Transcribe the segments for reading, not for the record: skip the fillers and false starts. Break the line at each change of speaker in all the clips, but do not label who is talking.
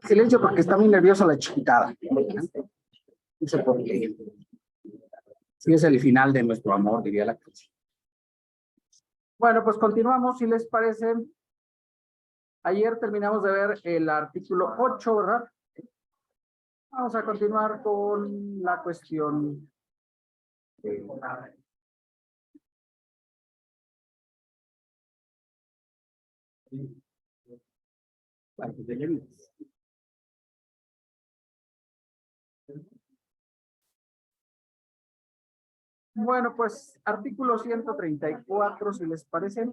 Silencio porque está muy nerviosa la chiquitada. No sé por qué. Sí, es el final de nuestro amor, diría la canción. Bueno, pues continuamos, si les parece. Ayer terminamos de ver el artículo 8, ¿verdad? Vamos a continuar con la cuestión. Bueno, pues artículo 134, si les parece.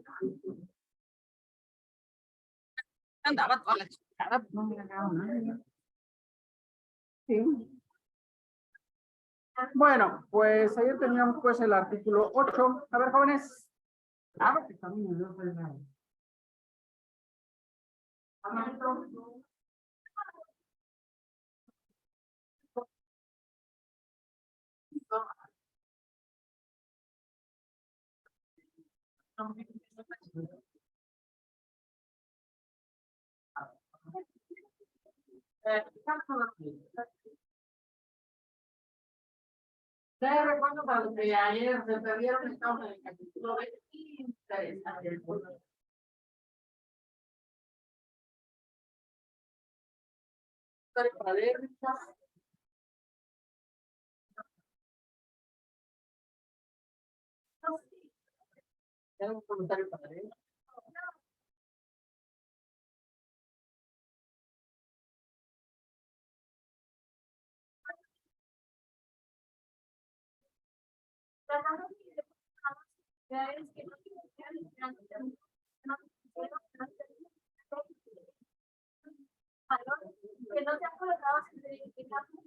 Andaba toda la chica, no me hagan nada. Sí. Bueno, pues ayer teníamos pues el artículo 8. A ver, jóvenes. Que también me veo nada. Te recuerdo para los que ayer se perdieron, estamos en el capítulo 20. Interesante. Para leer, ¿hay un comentario para leer? Que no se han colocado a la función de bonificación.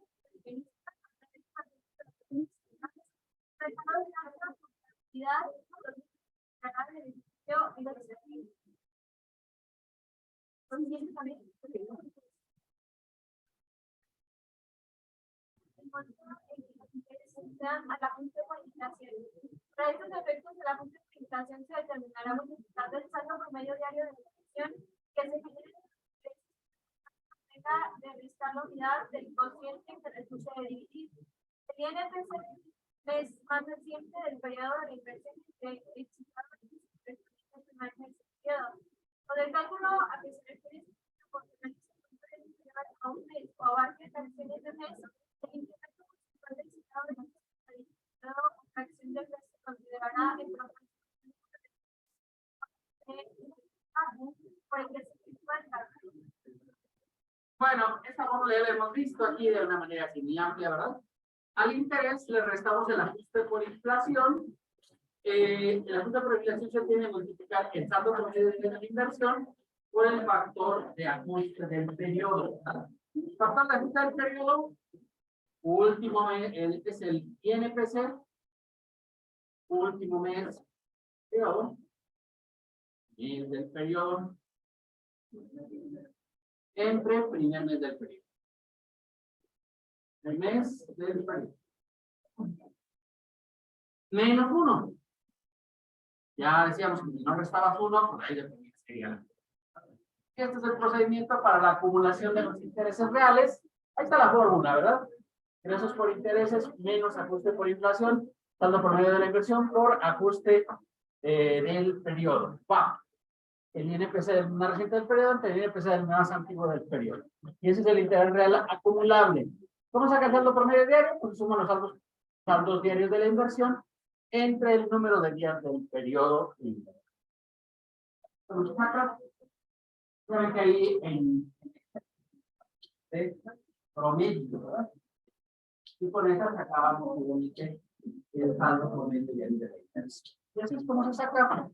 Para estos efectos de la función de bonificación se determinará modificando el saldo promedio diario de bonificación que se genere de restar la unidad del cociente que resulte de dividir. El INPC mes más reciente del periodo de la inversión de excitado el primer mes del periodo. O del cálculo a que se refiere a un mes o abarque fracciones de mes, el incremento principal del excitado de fracción del mes se considerará en proporción por el que se sitúa el cálculo. Bueno, esta fórmula ya la hemos visto aquí de una manera así muy amplia, ¿verdad? Al interés le restamos el ajuste por inflación. El ajuste por inflación se tiene que multiplicar el saldo promedio de la inversión por el factor de ajuste del periodo. Factor de ajuste del periodo, último mes, es el INPC, último mes del periodo, entre primer mes del periodo. El mes del periodo. Menos 1. Ya decíamos que si no restabas 1, pues ahí sería. Este es el procedimiento para la acumulación de los intereses reales. Ahí está la fórmula, ¿verdad? Ingresos por intereses menos ajuste por inflación, saldo por medio de la inversión por ajuste del periodo. ¡Pam! El INPC del más reciente del periodo ante el INPC del más antiguo del periodo. Y ese es el interés real acumulable. ¿Cómo saca el saldo promedio diario? Pues suma los saldos diarios de la inversión entre el número de días del periodo. Entonces, acá, saben que ahí en promedio, ¿verdad? Y con esta sacábamos el saldo promedio diario de la inversión. Y así es como se saca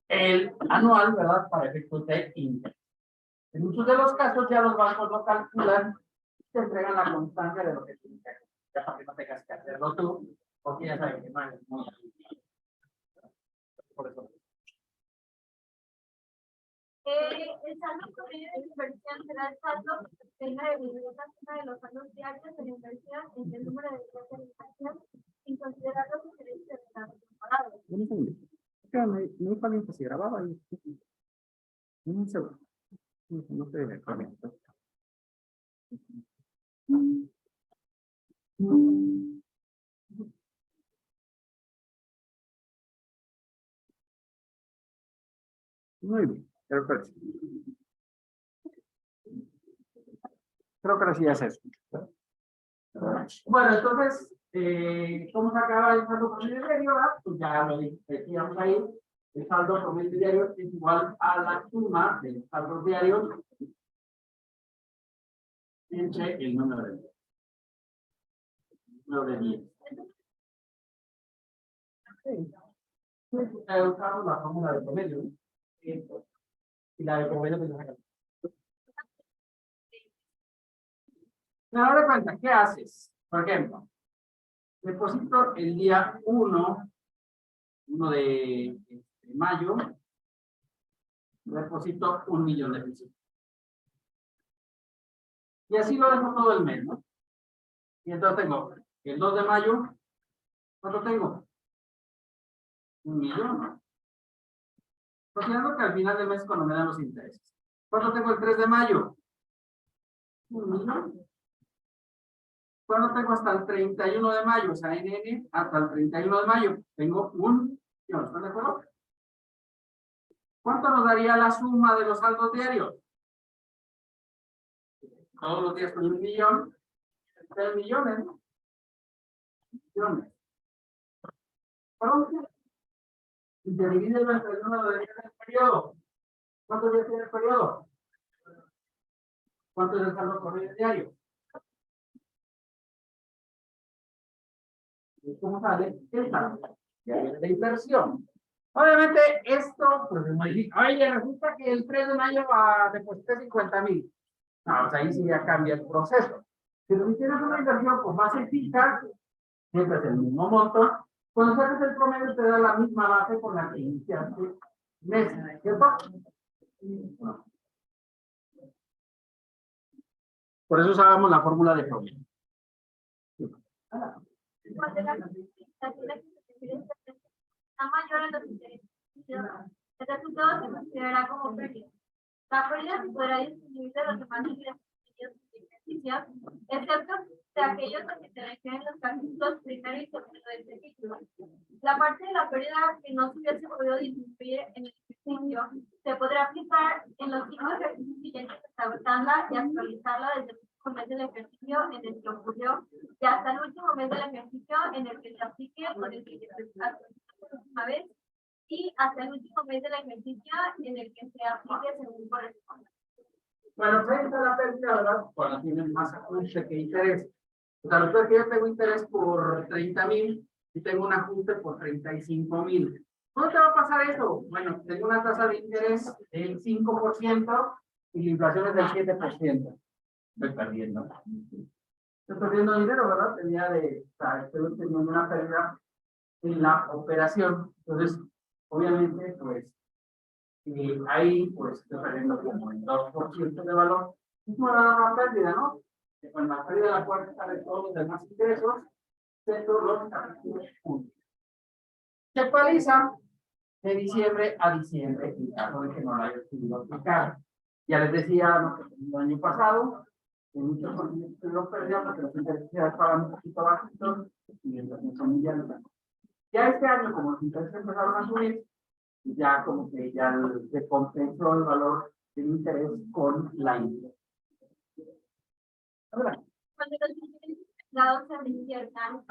el anual, ¿verdad? Para efectos de interés. En muchos de los casos ya los bancos lo calculan y te entregan la constancia de lo que tienes que hacer. Ya para que no tengas que hacerlo tú, porque ya sabes que no es muy por eso. El saldo promedio de inversión será el saldo que tenga de suma de los saldos diarios de la inversión entre el número de días de la inversión sin considerar los intereses de la temporada. Un segundo. No está bien que se grababa ahí. Un segundo. No se ve correcto. Muy bien, perfecto. Creo que así es eso. Bueno, entonces, ¿cómo se acaba el saldo promedio diario? Pues ya lo decíamos ahí. El saldo promedio diario es igual a la suma de los saldos diarios entre el número de 10. Número de 10. Sí. Usamos la fórmula de promedio, ¿no? Y la de promedio que se saca. Pero ahora cuenta, ¿qué haces? Por ejemplo, deposito el día 1 de mayo, deposito 1.000.000 de pesos. Y así lo dejo todo el mes, ¿no? Y entonces tengo el 2 de mayo, ¿cuánto tengo? 1.000.000, ¿no? Considerando que al final del mes cuando me dan los intereses. ¿Cuánto tengo el 3 de mayo? 1.000.000. ¿Cuándo tengo hasta el 31 de mayo? O sea, NN hasta el 31 de mayo. Tengo 1.000.000. ¿Están de acuerdo? ¿Cuánto nos daría la suma de los saldos diarios? Todos los días con 1.000.000. 3 millones, ¿no? Millones. ¿Perdón? Y se divide el 31 de días del periodo. ¿Cuántos días tiene el periodo? ¿Cuánto es el saldo corriente diario? ¿Cómo sale? El saldo diario de inversión. Obviamente esto, pues es muy difícil. Oye, resulta que el 3 de mayo deposité 50.000. No, pues ahí sí ya cambia el proceso. Pero si tienes una inversión pues más fija, siempre es el mismo monto. Cuando sacas el promedio te da la misma base con la que iniciaste mes, ¿cierto? No. Por eso usábamos la fórmula de promedio.
Mayor a los intereses. El resultado se considerará como pérdida. La pérdida se podrá disminuir de los demás ingresos y beneficios, excepto de aquellos que se refieren los capítulos primero y segundo de este título. La parte de la pérdida que no se hubiese podido disminuir en el ejercicio se podrá aplicar en los 5 ejercicios siguientes, estabilizarla y actualizarla desde el último mes del ejercicio en el que ocurrió y hasta el último mes del ejercicio en el que se aplique o en el que se actualice por última vez, y hasta el último mes del ejercicio en el que se aplique según corresponda.
Bueno, pues ahí está la pérdida, ¿verdad? Cuando tienen más ajuste que interés. O sea, resulta que yo tengo interés por 30.000 y tengo un ajuste por 35.000. ¿Cómo te va a pasar eso? Bueno, tengo una tasa de interés del 5% y la inflación es del 7%. Estoy perdiendo. Estoy perdiendo dinero, ¿verdad? Estoy teniendo una pérdida en la operación. Entonces, obviamente, pues, ahí, pues, estoy perdiendo como el 2% de valor. Es una pérdida, ¿no? Con la pérdida de la cual salen todos los demás ingresos, excepto los capítulos públicos. Se actualiza de diciembre a diciembre, en caso de que no la haya podido aplicar. Ya les decía, ¿no?, que el año pasado, en muchos conceptos lo perdieron porque los intereses estaban un poquito bajitos y entonces son ya no. Ya este año, como los intereses empezaron a subir, ya como que ya se compensó el valor del interés con la inflación.
Cuando los intereses dados se reinviertan,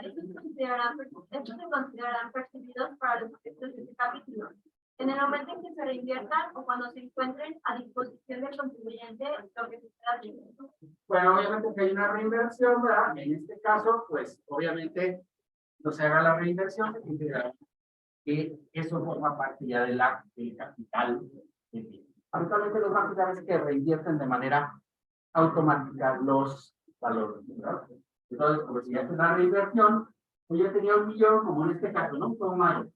estos se considerarán percibidos para los efectos de este capítulo. En el momento en que se reinviertan o cuando se encuentren a disposición del contribuyente, lo que se está haciendo.
Bueno, obviamente que hay una reinversión, ¿verdad? En este caso, pues, obviamente, no se haga la reinversión, se considera que eso forma parte ya del capital. Actualmente los bancos saben que reinvierten de manera automática los valores, ¿verdad? Entonces, pues si hace una reinversión, pues yo tenía 1.000.000, como en este caso, ¿no? Todo mayo.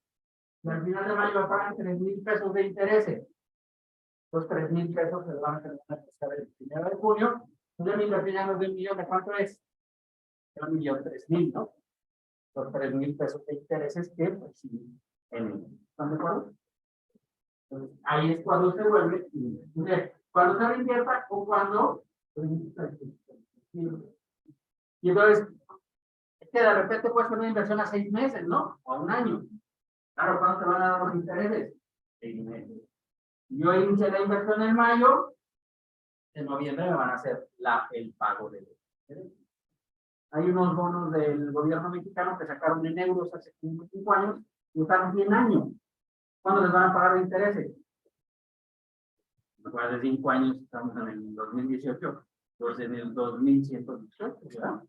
Y al final de mayo me pagan 3.000 pesos de intereses. Los 3.000 pesos se van a tener que pasar el 1 de junio. Entonces, mi inversión ya no es de 1.000.000, ¿de cuánto es? De 1.003.000, ¿no? Los 3.000 pesos de intereses que, pues, sí, ¿están de acuerdo? Entonces, ahí es cuando se vuelve, cuando se reinvierta o cuando Y entonces, es que de repente puedes hacer una inversión a 6 meses, ¿no? O a un año. Claro, ¿cuánto te van a dar los intereses? 6 meses. Yo inicié la inversión en mayo, en noviembre me van a hacer el pago de los intereses. Hay unos bonos del gobierno mexicano que sacaron en euros hace 5 años y están 100 años. ¿Cuándo les van a pagar los intereses? Después de 5 años, estamos en el 2018, pues en el 2118, ¿verdad?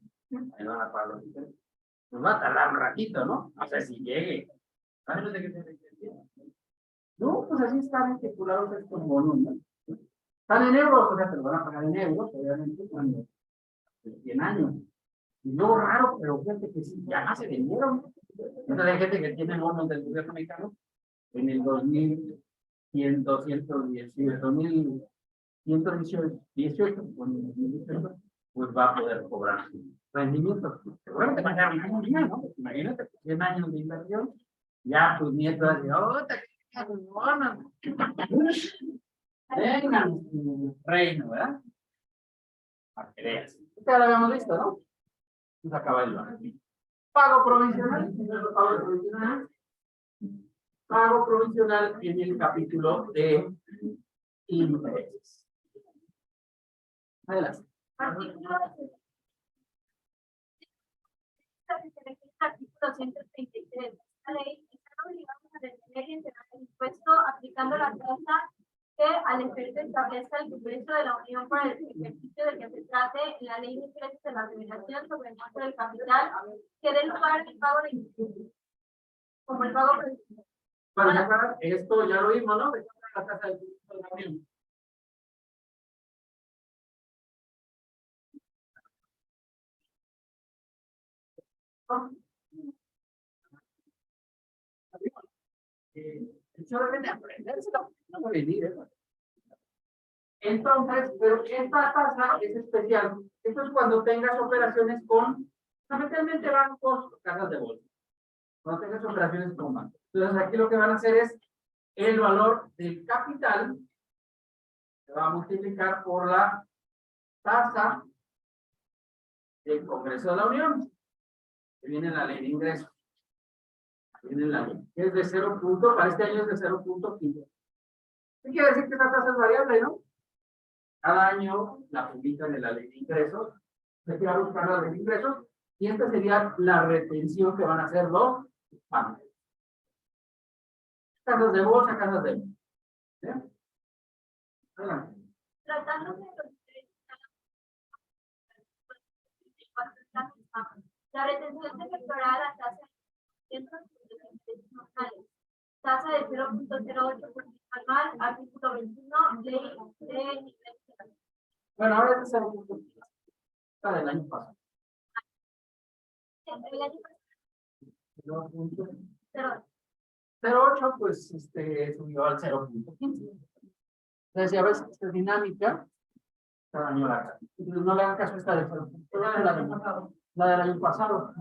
Ahí van a pagar los intereses. Pues va a tardar un ratito, ¿no? O sea, si llegue. ¿Sabes de qué se refiere? No, pues así están estipulados estos bonos, ¿no? Están en euros, o sea, te lo van a pagar en euros, obviamente, cuando 100 años. Y luego raro, pero fíjate que sí, ya se vendieron. Entonces hay gente que tiene bonos del gobierno mexicano en el 2118, pues va a poder cobrar su rendimiento. Seguramente va a ganar una moneda, ¿no? Pues imagínate, 100 años de inversión, ya tus nietos dicen, ¡oh, te quedas bonos! Vengan, reino, ¿verdad? Para que veas. Ya lo habíamos visto, ¿no? Pues acaba el banco. Pago provisional. Pago provisional en el capítulo de intereses. Adelante.
Artículo 133. La ley está obligada a retener y entregar el impuesto aplicando la tasa que al efecto establezca el Congreso de la Unión para el ejercicio de que se trate en la ley de ingresos de la Federación sobre el monto del capital que dé lugar al pago de impuestos, como el pago provisional.
Bueno, ¿se acuerdan? Esto ya lo vimos, ¿no? De la tasa de la Unión. Yo deben aprendérselo, no voy a venir, ¿eh? Entonces, pero esta tasa es especial. Esto es cuando tengas operaciones con, fundamentalmente bancos o casas de bolsa. Cuando tengas operaciones con bancos. Entonces, aquí lo que van a hacer es el valor del capital se va a multiplicar por la tasa del Congreso de la Unión, que viene en la ley de ingresos. Viene en la ley. Es de 0. Para este año es de 0.15. ¿Qué quiere decir que esta tasa es variable, no? Cada año la publican en la ley de ingresos. Se va a buscar la ley de ingresos. Y esta sería la retención que van a hacer los bancos. Casas de bolsa, casas de bolsa. ¿Sí? Adelante.
Tratándose de los la retención se efectuará a la tasa de intereses normales. Tasa de 0.08% anual, artículo 21, ley de ingresos.
Bueno, ahora es 0.15. Está del año pasado.
El año pasado.
0.08, pues subió al 0.15. Entonces, ya ves, esta dinámica, cada año la cambia. Entonces, no le hagan caso a esta de 0.15. La del año pasado.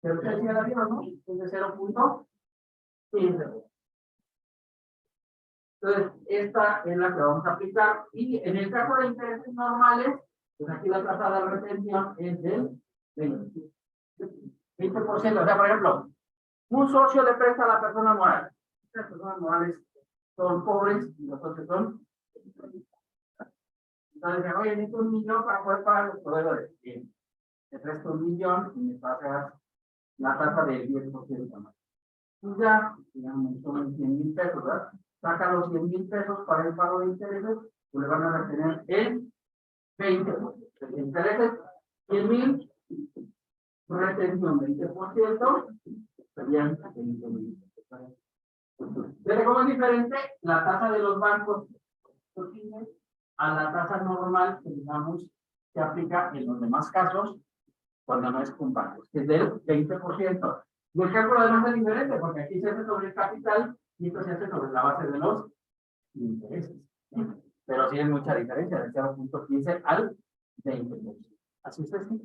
Pero ustedes ya la vieron, ¿no? Es de 0.15. Entonces, esta es la que vamos a aplicar. Y en el caso de intereses normales, pues aquí la tasa de retención es del 20%. O sea, por ejemplo, un socio le presta a la persona moral. Las personas morales son pobres y los socios son. Entonces, oye, necesito 1 millón para poder pagar los proveedores. Bien, te presto 1 millón y me pagas la tasa del 10% más. Pues ya, digamos, son 100,000 pesos, ¿verdad? Saca los 100,000 pesos para el pago de intereses, pues le van a retener el 20%. De intereses, 100,000, retención 20%, serían 20,000. ¿Ves cómo es diferente la tasa de los bancos a la tasa normal que digamos se aplica en los demás casos cuando no es con bancos, que es del 20%? Y el cálculo además es diferente porque aquí se hace sobre el capital y esto se hace sobre la base de los intereses. Pero sí hay mucha diferencia, de 0.15 al 20%. Así ustedes sí.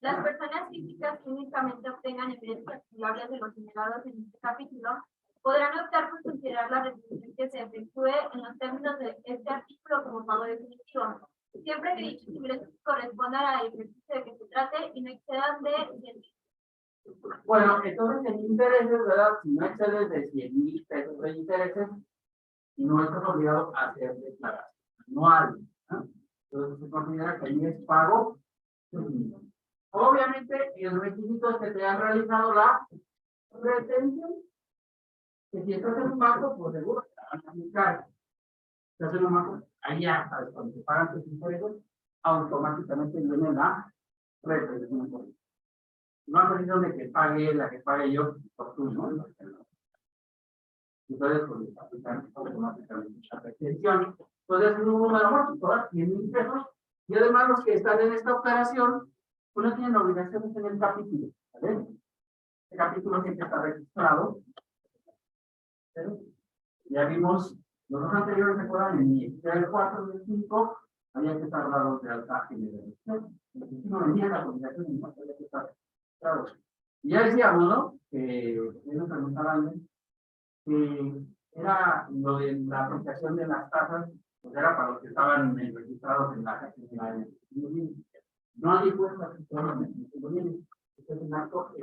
Las personas físicas únicamente obtengan ingresos calculables de los señalados en este capítulo podrán optar por considerar la retribución que se efectúe en los términos de este artículo como pago definitivo, siempre que dichos ingresos correspondan al ejercicio de que se trate y no excedan de 100.000.
Bueno, entonces en intereses, ¿verdad? Si no excedes de 100.000 pesos de intereses, no estás obligado a hacer declaración anual, ¿no? Entonces se considera que ahí es pago. Obviamente, el requisito es que te han realizado la retención. Que si estás en un banco, pues seguro te van a aplicar. Si estás en un banco, ahí ya sabes, cuando te pagan tus intereses, automáticamente viene la retención. No hay preciso de que pague la que pague yo por tú, ¿no? Entonces, pues, aplican automáticamente la retención. Entonces, un número amortizador, 100.000 pesos, y además los que están en esta operación, pues no tienen obligaciones en el capítulo, ¿vale? El capítulo siempre está registrado. ¿Sí? Ya vimos, los dos anteriores se acuerdan, en el 4 y el 5, había que estar dados de alta en el registro. No venía la obligación y no había que estar claro. Y ya decíamos, ¿no? Que ellos preguntaban que era lo de la aplicación de las tasas, pues era para los que estaban registrados en la categoría. No dijo esta situación, este es un acto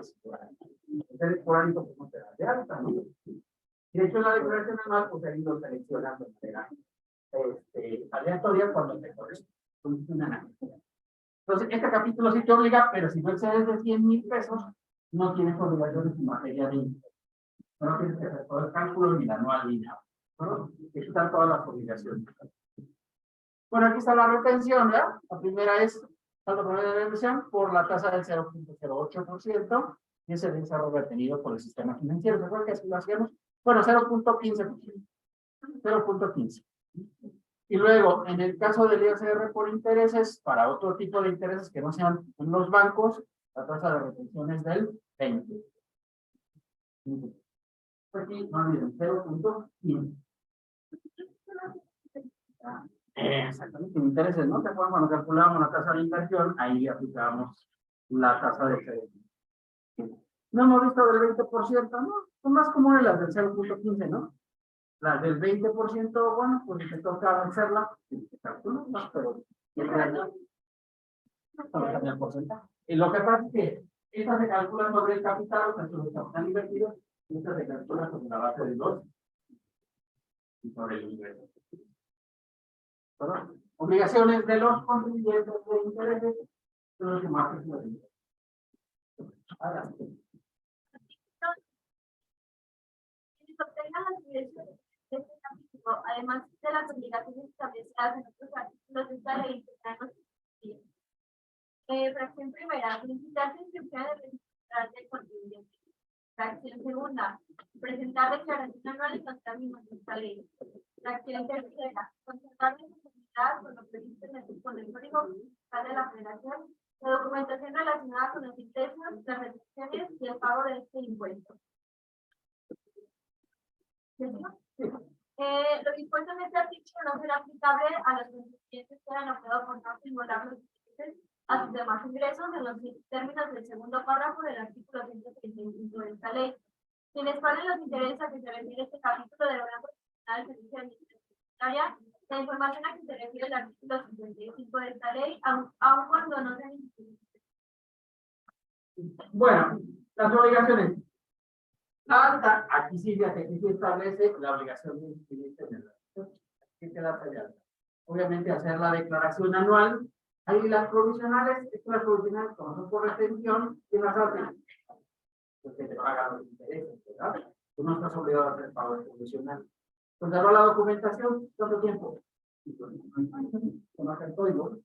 esporádico, pues no te da de alta, ¿no? De hecho, la declaración anual, pues han ido seleccionando de manera aleatoria cuando te corresponde. Entonces, este capítulo sí te obliga, pero si no excedes de 100.000 pesos, no tienes obligaciones en materia de impuestos. No tienes que hacer todo el cálculo ni la anual ni nada. ¿No? Aquí están todas las obligaciones. Bueno, aquí está la retención, ¿ya? La primera es saldo promedio de retención por la tasa del 0.08%, y ese desarrollo retenido por el sistema financiero. ¿Se acuerdan que así lo hacíamos? Bueno, 0.15%. 0.15. Y luego, en el caso del ISR por intereses, para otro tipo de intereses que no sean en los bancos, la tasa de retención es del 20. Aquí, no olviden, 0.15. Exactamente, intereses, ¿no? ¿Te acuerdan cuando calculábamos la tasa de inversión? Ahí aplicábamos la tasa de crédito. No hemos visto del 20%, ¿no? Son más comunes las del 0.15, ¿no? Las del 20%, bueno, pues te toca vencerla, te calculo, no, pero el porcentaje. Y lo que pasa es que estas se calculan sobre el capital, o sea, sobre el capital invertido, y estas se calculan sobre la base de 2 y sobre el ingreso. ¿Verdad? Obligaciones de los contribuyentes de intereses son los que más se pueden. Ahora,
Quienes obtengan las direcciones de este capítulo, además de las obligaciones establecidas en otros artículos de esta ley, tendrán los siguientes. Fracción primera, solicitar su inscripción en el registro del contribuyente. Fracción segunda, presentar declaración anual en los términos de esta ley. Fracción tercera, conservar la conformidad con lo previsto en el Código Fiscal de la Federación, la documentación relacionada con los ingresos, las retenciones y el pago de este impuesto. Lo dispuesto en este artículo no será aplicable a los contribuyentes que hayan optado por no simular los intereses a sus demás ingresos en los términos del segundo párrafo del artículo 135 de esta ley. Quienes paguen los intereses a que se refiere este capítulo deberán proporcionar el servicio de administración tributaria la información a que se refiere el artículo 55 de esta ley, aun cuando no sean insuficientes.
bueno, las obligaciones. Alta, aquí sí se establece la obligación de inscribirse en el registro. Aquí queda tallada. Obviamente hacer la declaración anual. Ahí las provisionales, las provisionales como son por retención, ¿quién las hace? Porque te pagan los intereses, ¿verdad? Tú no estás obligado a hacer pago provisional. Conservar la documentación, ¿cuánto tiempo? Conoce el código.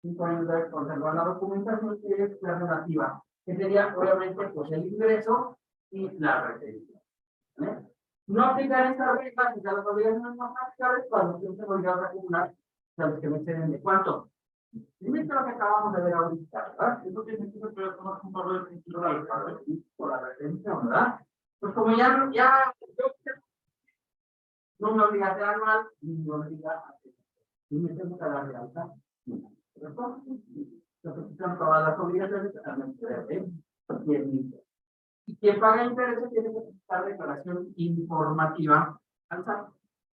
5 años de conservar la documentación, que es la relativa, que sería obviamente pues el ingreso y la retención. ¿Vale? No aplicar estas reglas y las obligaciones más aplicables cuando siempre obligados a acumular los que me exceden de cuánto. Primero lo que acabamos de ver ahorita, ¿verdad? Eso tiene sentido, pero tomar un valor de sentido por la retención, ¿verdad? Pues como ya no me obliga a hacer anual, ni me obliga a hacer. Y me tengo que dar de alta. ¿Cierto? Entonces, todas las obligaciones a la Y quien paga intereses tiene que presentar declaración informativa al SAT,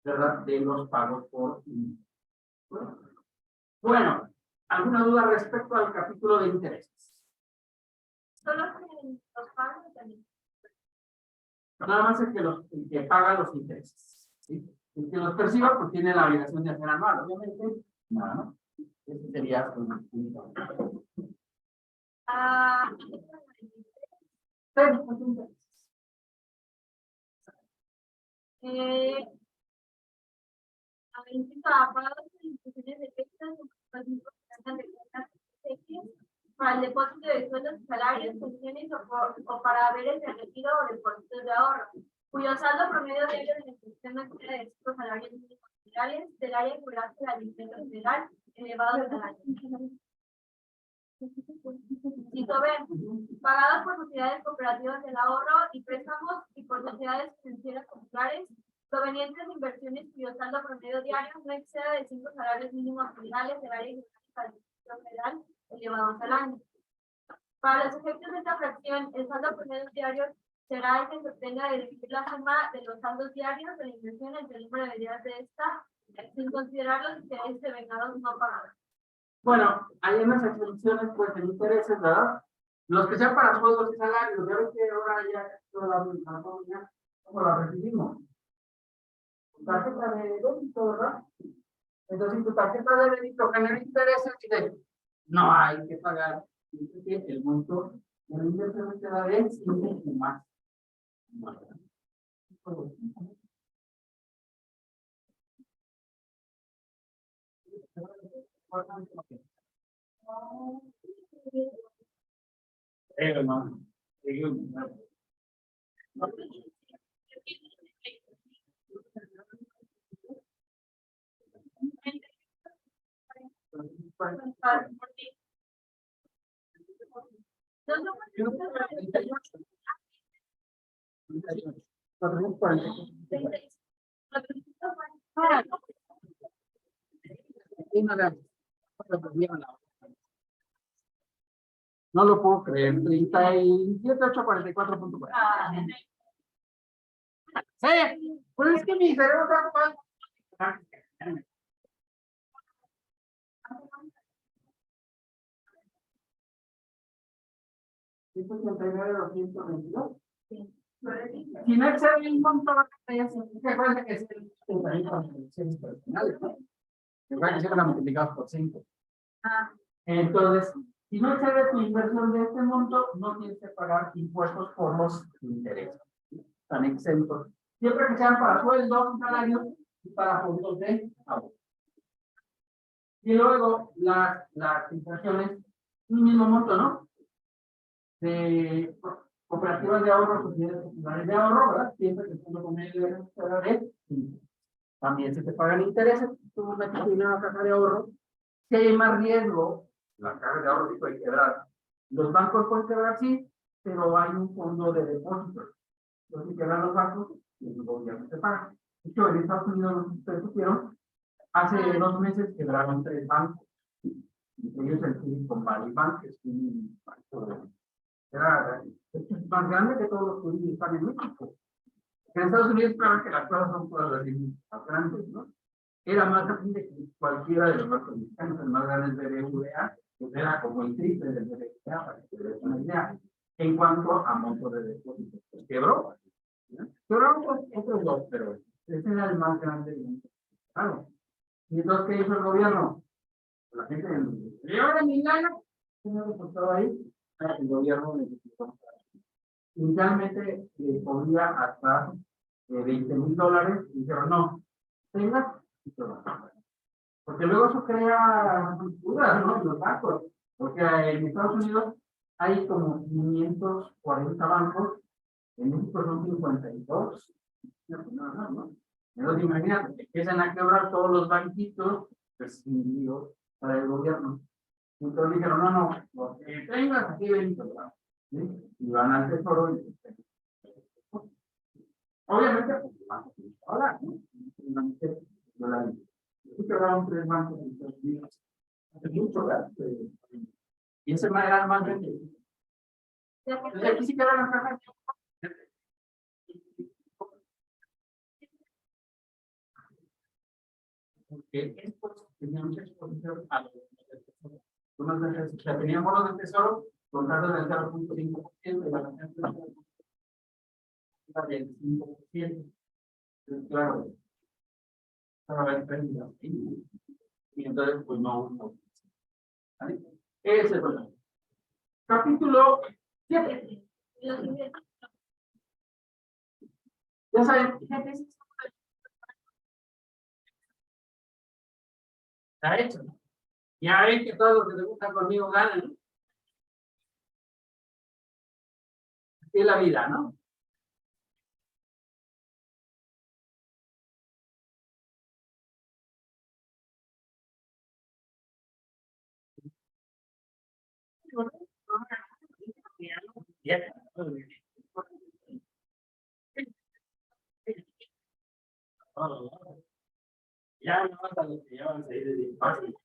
¿verdad? De los pagos por intereses. Bueno, ¿alguna duda respecto al capítulo de intereses?
Solo que los pagos también.
Nada más el que paga los intereses, ¿sí? El que los perciba, pues tiene la obligación de hacer anual, obviamente. Nada, ¿no? Ese sería un punto. Pero, pues, intereses.
Pagados por instituciones de pesca, para el depósito de sueldos y salarios, pensiones o para haberes de retiro o depósitos de ahorro, cuyo saldo promedio diario de la institución no exceda de 5 salarios mínimos generales del área geográfica del Distrito Federal elevados al año. Cito B. Pagados por sociedades cooperativas del ahorro y préstamos y por sociedades financieras populares provenientes de inversiones cuyo saldo promedio diario no exceda de 5 salarios mínimos generales del área geográfica del Distrito Federal elevados al año. Para los efectos de esta fracción, el saldo promedio diario será el que se obtenga de dividir la suma de los saldos diarios de la inversión entre el número de días de esta, sin considerar los intereses de vengados no pagados.
Bueno, hay unas excepciones, pues, en intereses, ¿verdad? Los que sean para sueldos y salarios, ya ves que ahora ya toda la nómina, ¿cómo la recibimos? Tarjeta de débito, ¿verdad? Entonces, si tu tarjeta de débito genera intereses, dice, no hay que pagar el monto de la inversión te da de 5 más. Hermano. No lo puedo creer, 37,844.4. Sí, pues es que mi cerebro está ocupado. 139,222. Si no excede el monto, recuerda que es el personales, ¿no? Recuerda que se van a multiplicar por 5. Entonces, si no excede tu inversión de este monto, no tienes que pagar impuestos por los intereses. Están exentos. Siempre que sean para sueldos, salarios y para fondos de ahorro. Y luego las inversiones, un mismo monto, ¿no? De cooperativas de ahorro, sociedades populares de ahorro, ¿verdad? Siempre que estén con ellos de también se te pagan intereses. Tú metes dinero a la caja de ahorro. Si hay más riesgo, la caja de ahorro puede quebrar. Los bancos pueden quebrar, sí, pero hay un fondo de depósitos. Entonces, si quebran los bancos, el gobierno se paga. De hecho, en Estados Unidos, ustedes supieron, hace 2 meses quebraron 3 bancos. Ellos el Silicon Valley Bank, que es un banco más grande que todos los que están en México. En Estados Unidos, claro que las cosas son todas las más grandes, ¿no? Era más grande que cualquiera de los bancos mexicanos, el más grande es BBVA, que era como el triple del BBVA, para que te des una idea. En cuanto a monto de depósitos, pues quebró. Quebraron otros 2, pero ese era el más grande. Claro. ¿Y entonces qué hizo el gobierno? La gente de ahora mi gana, ¿qué me ha ahí? El gobierno necesitó. Inicialmente podía hasta $20,000, y dijeron no, tengas y te lo pagas. Porque luego eso crea dudas, ¿no? En los bancos, porque en Estados Unidos hay como 540 bancos, en México son 52. No. Entonces imagínate, que empiezan a quebrar todos los banquitos, pues digo, para el gobierno. Entonces dijeron, no, lo que tengas aquí, Benito, ¿sí? Y van al tesoro y obviamente, pues, bancos ahora, ¿no? Yo quebraron 3 bancos en Estados Unidos. Hace mucho, ¿verdad? Y ese era el más grande.
Ya que
Entonces aquí sí queda la franja. Porque estos tenían mucha exposición a los bonos del tesoro. O sea, tenían bonos del tesoro con tasas del 0.5% y la del 5%. Entonces, claro, para ver pérdidas. Y entonces, pues no. ¿Vale? Ese es el problema. Capítulo 7.
los ingresos
Ya saben, fíjate, está hecho. Ya ven que todos los que te gustan conmigo ganan, ¿no? Así es la vida, ¿no? Ya no hasta los que llevan 6 de 10. Fácil,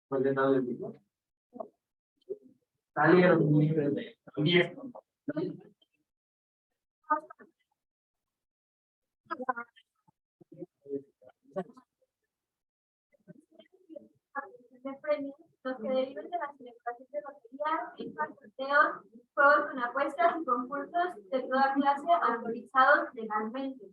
pues de todo el tipo. Salieron libres de 10.
de premios, los que deriven de las celebraciones de lotería, rifas, sorteos, juegos con apuestas y concursos de toda clase autorizados legalmente.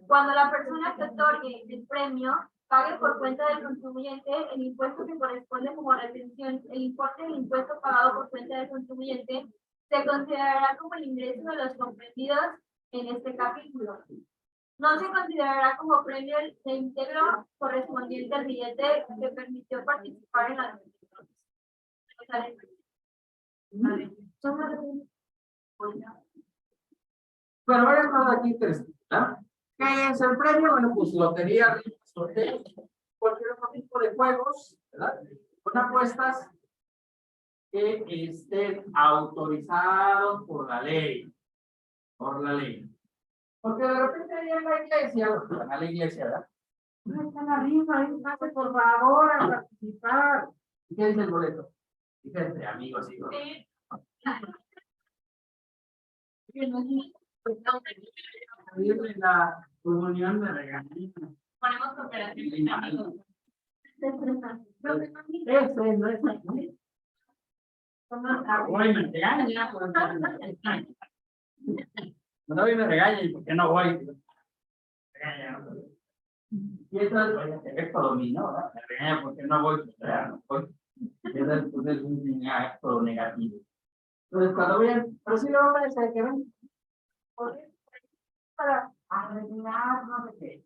Cuando la persona que otorgue el premio pague por cuenta del contribuyente el impuesto que corresponde como retención, el importe del impuesto pagado por cuenta del contribuyente se considerará como el ingreso de los comprendidos en este capítulo. No se considerará como premio de íntegro correspondiente al billete que permitió participar en la
Bueno, varias cosas aquí interesantes, ¿no? ¿Qué es el premio? Bueno, pues lotería, sorteos, cualquier otro tipo de juegos, ¿verdad? Con apuestas que estén autorizados por la ley. Por la ley. Porque de repente ahí en la iglesia, a la iglesia, ¿verdad? No está la rifa, ahí pase por favor a participar. ¿Y qué dice el boleto? Fíjense, amigos, hijos. La comunión de regaños.
Ponemos cooperación.
Ese no es así. Hoy me regañan. No hoy me regañan, ¿por qué no voy? Y eso es efecto dominó, ¿verdad? Me regañan porque no voy, no voy. Eso es un acto negativo. Entonces, cuando vean, pero si lo van a decir que ven, para arreglar, no sé qué.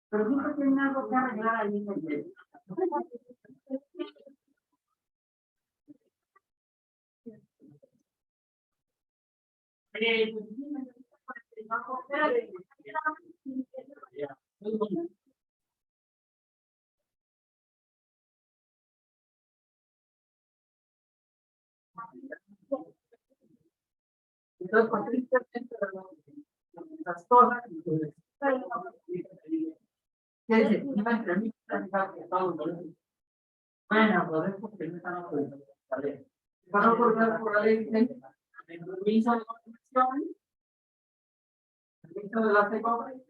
Pero siempre tienen algo que arreglar ahí en el medio. Entonces, por tristemente, las cosas, ¿qué dice? Una entrevista que todos bueno, pues es porque no están autorizados por la ley. Están autorizados por la ley, dicen, el permiso de construcción, el permiso de la SECOP,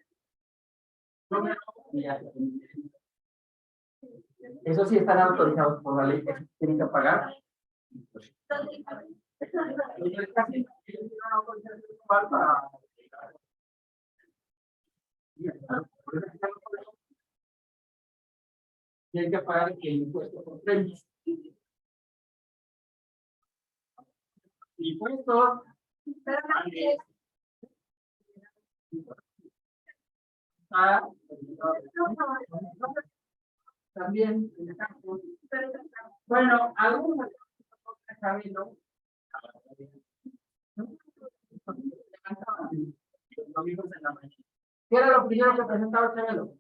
eso sí están autorizados por la ley, eso tienen que pagar. Tienen que pagar el impuesto por premios. Impuestos. También. Bueno, algunos sabiendo. ¿Qué era lo primero que presentaba Chabelo?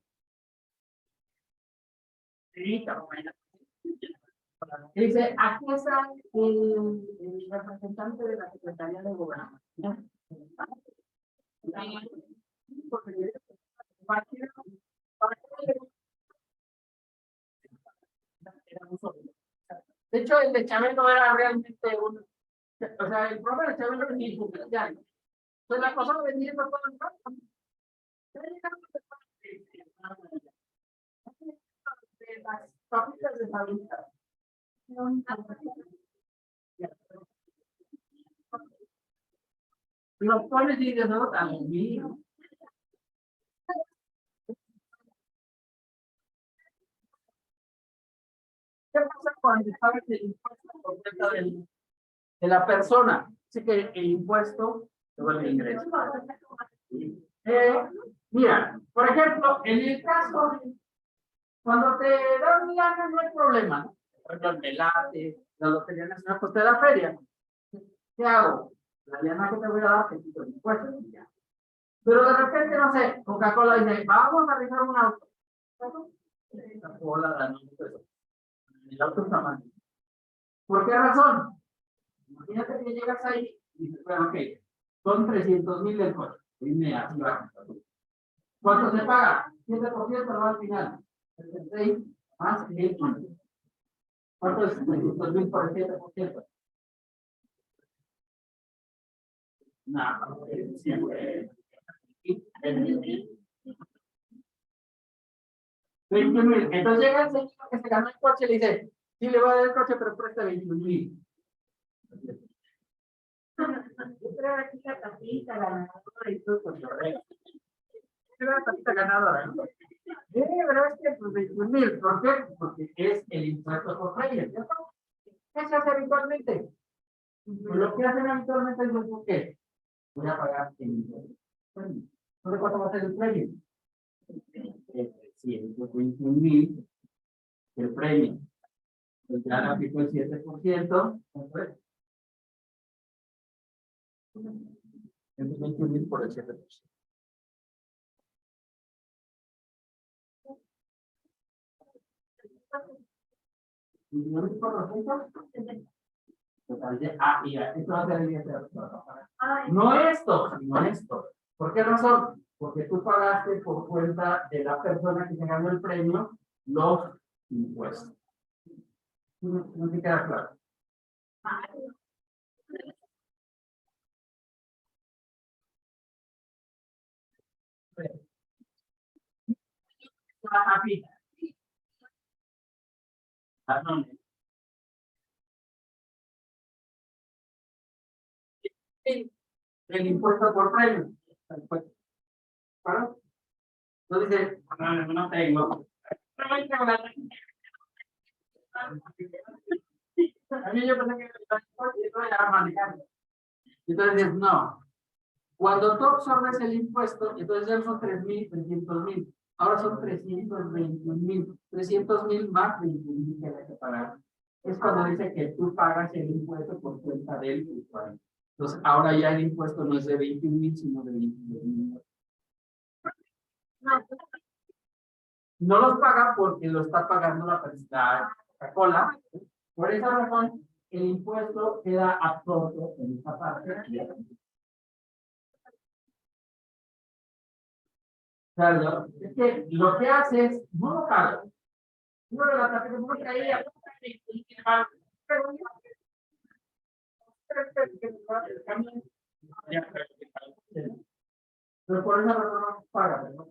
Dice, aquí está el representante de la Secretaría de Gobernación. De hecho, el de Chabelo era realmente un. O sea, el profe de Chabelo era mi cumpleaños. Entonces la pasaba vendiendo todo el rato. De las papitas de Sabrina. Los pones y dices, no, tan mío. ¿Qué pasa cuando sabes el impuesto por cuenta de la persona? Así que el impuesto se vuelve ingreso. Mira, por ejemplo, en el caso, cuando te dan un año no hay problema, ¿no? Por ejemplo, el melate, la Lotería Nacional, pues te da feria. ¿Qué hago? La diana que te voy a dar, te quito el impuesto. Ya. Pero de repente, no sé, Coca-Cola dice, vamos a rifar un auto. Coca-Cola da el auto está mal. ¿Por qué razón? Imagínate que llegas ahí y dices, bueno, ok, son 300,000 del coche. Dime así va. ¿Cuánto se paga? 7% no al final. 76 más el 15. ¿Cuánto es 300,000 por el 7%? Nada, siempre. 21,000. Entonces llega el señor que se ganó el coche y le dice, sí le voy a dar el coche, pero presta 21,000. Yo creo que esa tapita ganadora y todo correcto. Creo que tapita ganadora. Pero es que pues 21,000, ¿por qué? Porque es el impuesto por ley, ¿cierto? ¿Qué se hace habitualmente? Pues lo que hacen habitualmente es ¿por qué? Voy a pagar el impuesto. ¿Entonces cuánto va a ser el premio? 121,000 el premio. Pues ya le aplicó el 7%, entonces 121,000 por el 7%. No esto, sino esto. ¿Por qué razón? Porque tú pagaste por cuenta de la persona que se ganó el premio los impuestos. No te queda claro. El impuesto por premio. ¿Claro? Entonces dice, no tengo. A mí yo pensé que era manejando. Entonces dices, no. Cuando tú absorbes el impuesto, entonces ya son 3,300,000. Ahora son 321,000. 300,000 más 21,000 que hay que pagar. Es cuando dice que tú pagas el impuesto por cuenta del usuario. Entonces, ahora ya el impuesto no es de 21,000, sino de 22,000. No los paga porque lo está pagando la Coca-Cola. Por esa razón, el impuesto queda absorto en esta parte. Claro, es que lo que hace es, no lo paga. Uno de las tarjetas no traía, pero por esa razón no paga, ¿no?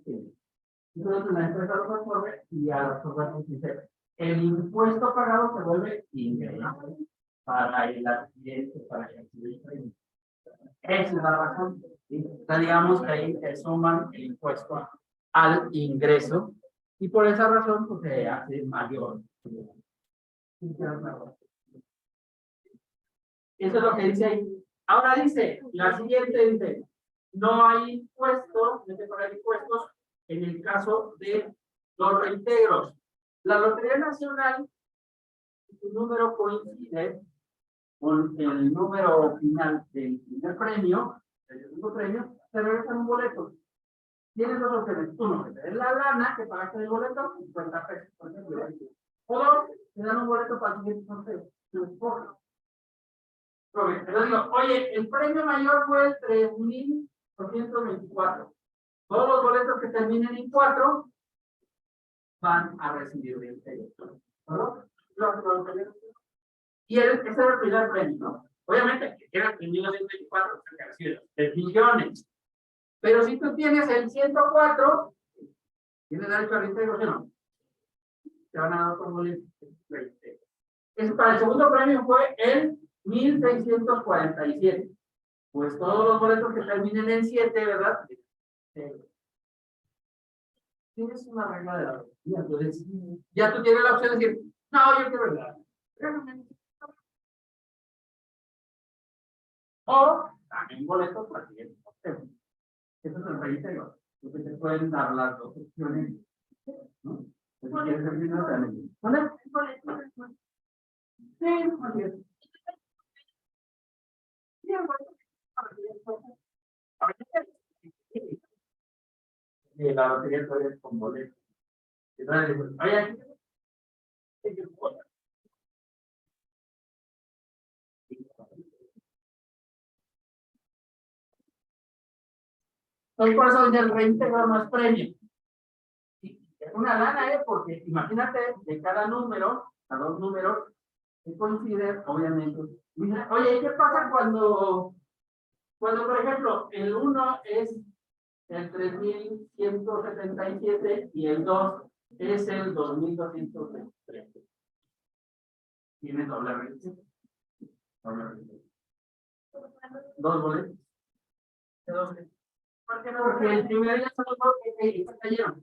Entonces la empresa lo absorbe y a los programas dice, el impuesto pagado se vuelve ingreso para el adquirente, para el adquirente. Esa es la razón. ¿Sí? O sea, digamos que ahí se suman el impuesto al ingreso y por esa razón pues, se hace mayor. Eso es lo que dice ahí. Ahora dice, la siguiente dice, no hay impuesto, no se pagan impuestos en el caso de los reintegros. La Lotería Nacional, su número coincide con el número final del primer premio, del segundo premio, te regresan un boleto. Tienes dos opciones. Uno, que te den la lana que pagaste el boleto, 50 pesos, por ejemplo. O dos, te dan un boleto para el siguiente sorteo. Entonces digo, oye, el premio mayor fue el 3,000 224. Todos los boletos que terminen en 4 van a recibir 20 euros. ¿No? Y ese es el primer premio, ¿no? Obviamente, que queda en 1924, que recibe 3 millones. Pero si tú tienes el 104, tienes derecho a 20 euros, ¿no? Te van a dar otro boleto. Para el segundo premio fue el 1647. Pues todos los boletos que terminen en 7, ¿verdad? Tienes una regla de la lotería, entonces ya tú tienes la opción de decir, no, yo quiero verdad. O también boletos para el siguiente sorteo. Eso es el reitero, porque te pueden dar las dos opciones, ¿no? Si quieres el primero, también. ¿Vale? Sí, así es. La lotería todavía es con boletos. Oye, entonces, por eso el reintegro no es premio. Es una lana, porque imagínate de cada número, a dos números, que coinciden, obviamente. Oye, ¿qué pasa cuando, por ejemplo, el 1 es el 3177 y el 2 es el 2223? Tiene doble renta. Dos boletos. ¿Por qué no? Porque el primero ya son dos que está lleno.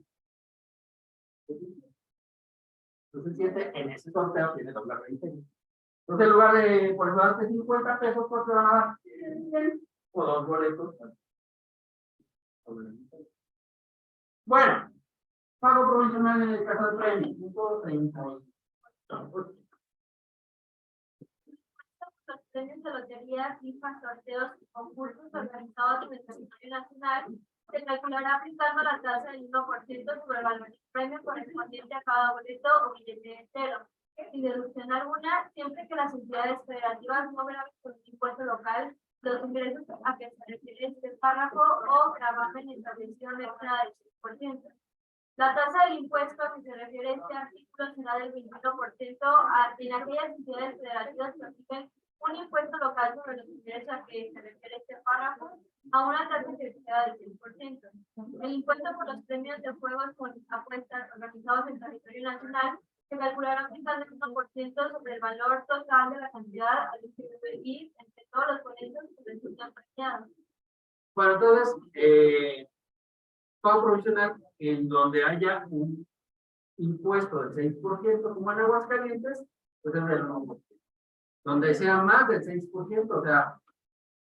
Entonces, en ese sorteo tiene doble renta. Entonces, en lugar de, por ejemplo, darte 50 pesos, pues te van a dar 100 o dos boletos. Bueno, pago provisional en el caso del premio, 130.
Los premios de lotería, rifas, sorteos y concursos organizados en el territorio nacional se calculará aplicando la tasa del 1% sobre el valor del premio correspondiente a cada boleto o billete entero, sin deducción alguna, siempre que las entidades federativas no graben con un impuesto local los ingresos a que se refiere este párrafo o gravamen establecido extra del 6%. La tasa del impuesto a que se refiere este artículo será del 21% en aquellas entidades federativas que apliquen un impuesto local sobre los ingresos a que se refiere este párrafo a una tasa que sea del 6%. El impuesto por los premios de juegos con apuestas organizados en territorio nacional se calculará aplicando el 1% sobre el valor total de la cantidad a distribuir entre todos los boletos que resultan premiados.
Bueno, entonces, pago provisional en donde haya un impuesto del 6%, como en Aguascalientes, pues es del 1%. Donde sea más del 6%, o sea,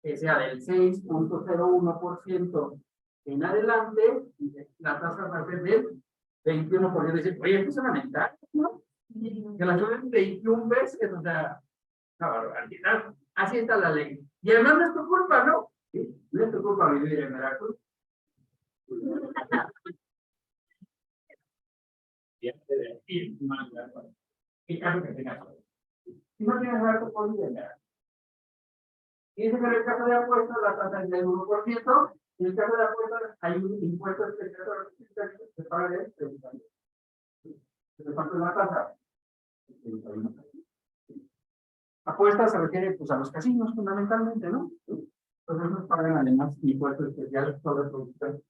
que sea del 6.01% en adelante, la tasa va a ser del 21%. Decir, oye, esto es una mental, ¿no? Que la suben 21 veces, o sea, una barbaridad. Así está la ley. Y además no es tu culpa, ¿no? ¿Sí? No es tu culpa vivir en Veracruz. ¿Qué caso que tengas? Si no tienes datos, por vivir. Y dice que en el caso de apuestas la tasa es del 1%, en el caso de apuestas hay un impuesto especial que se paga de 30 años. ¿De cuánto es la tasa? Apuestas se refiere pues, a los casinos fundamentalmente, ¿no? Entonces nos pagan además impuestos especiales sobre producción.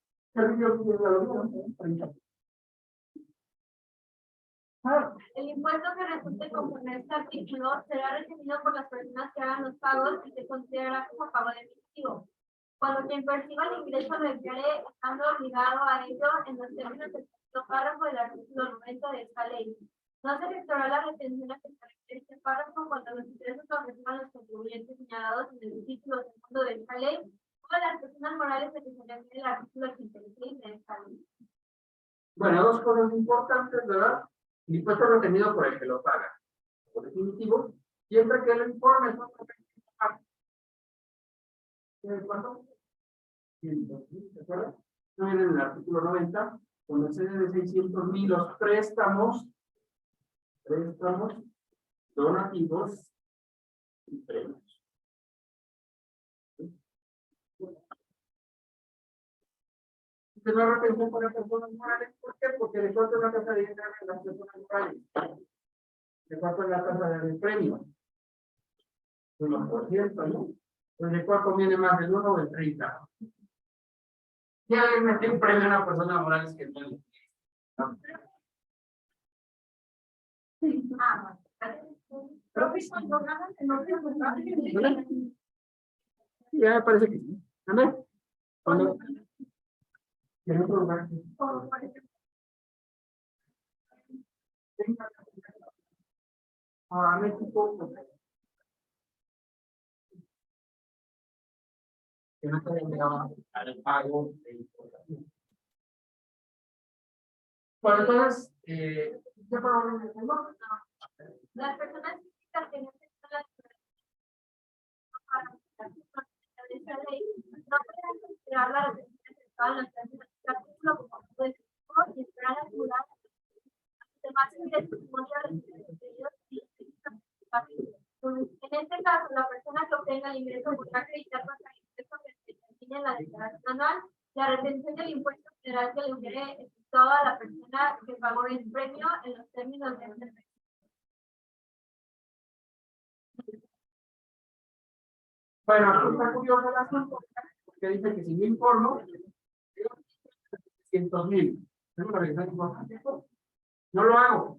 El impuesto que resulte conforme a este artículo será recibido por las personas que hagan los pagos y se considerará como pago definitivo. Cuando quien perciba el ingreso lo declare estando obligado a ello en los términos del segundo párrafo del artículo 90 de esta ley. No se efectuará la retención a que se refiere este párrafo cuando los ingresos los reciban los contribuyentes señalados en el título segundo de esta ley o las personas morales a que se refiere el artículo 86 de esta ley.
Bueno, dos cosas importantes, ¿verdad? El impuesto retenido por el que lo paga. Por definitivo, siempre que el informe son ¿cuánto? 100,000, ¿de acuerdo? No viene en el artículo 90, cuando excede de 600,000 los préstamos, donativos y premios. De no retención para personas morales. ¿Por qué? Porque de cuánto es la tasa de interés de las personas morales. ¿De cuánto es la tasa del premio? 1%, ¿no? Pues ¿de cuánto viene más, del 1 o del 30? Si alguien metió un premio a una persona moral es que no. Ya me parece que sí. ¿Anda? ¿Cuándo? ¿En otro lugar? Ahora México, que no se haya llegado al pago de importación. Bueno, entonces, ¿qué podemos decir?
Las personas físicas que no tengan la esta ley no pueden considerar la retención efectuada en los términos del artículo como acto de y esperar asegurar demás ingresos monetarios en este caso, la persona que obtenga el ingreso podrá acreditar con el ingreso que se define en la declaración anual la retención del impuesto general que le hubiere efectuado a la persona que pagó el premio en los términos de este premio.
Bueno, aquí está curioso el asunto, porque dice que si me informo, 100,000. ¿Tengo que revisar información? No lo hago.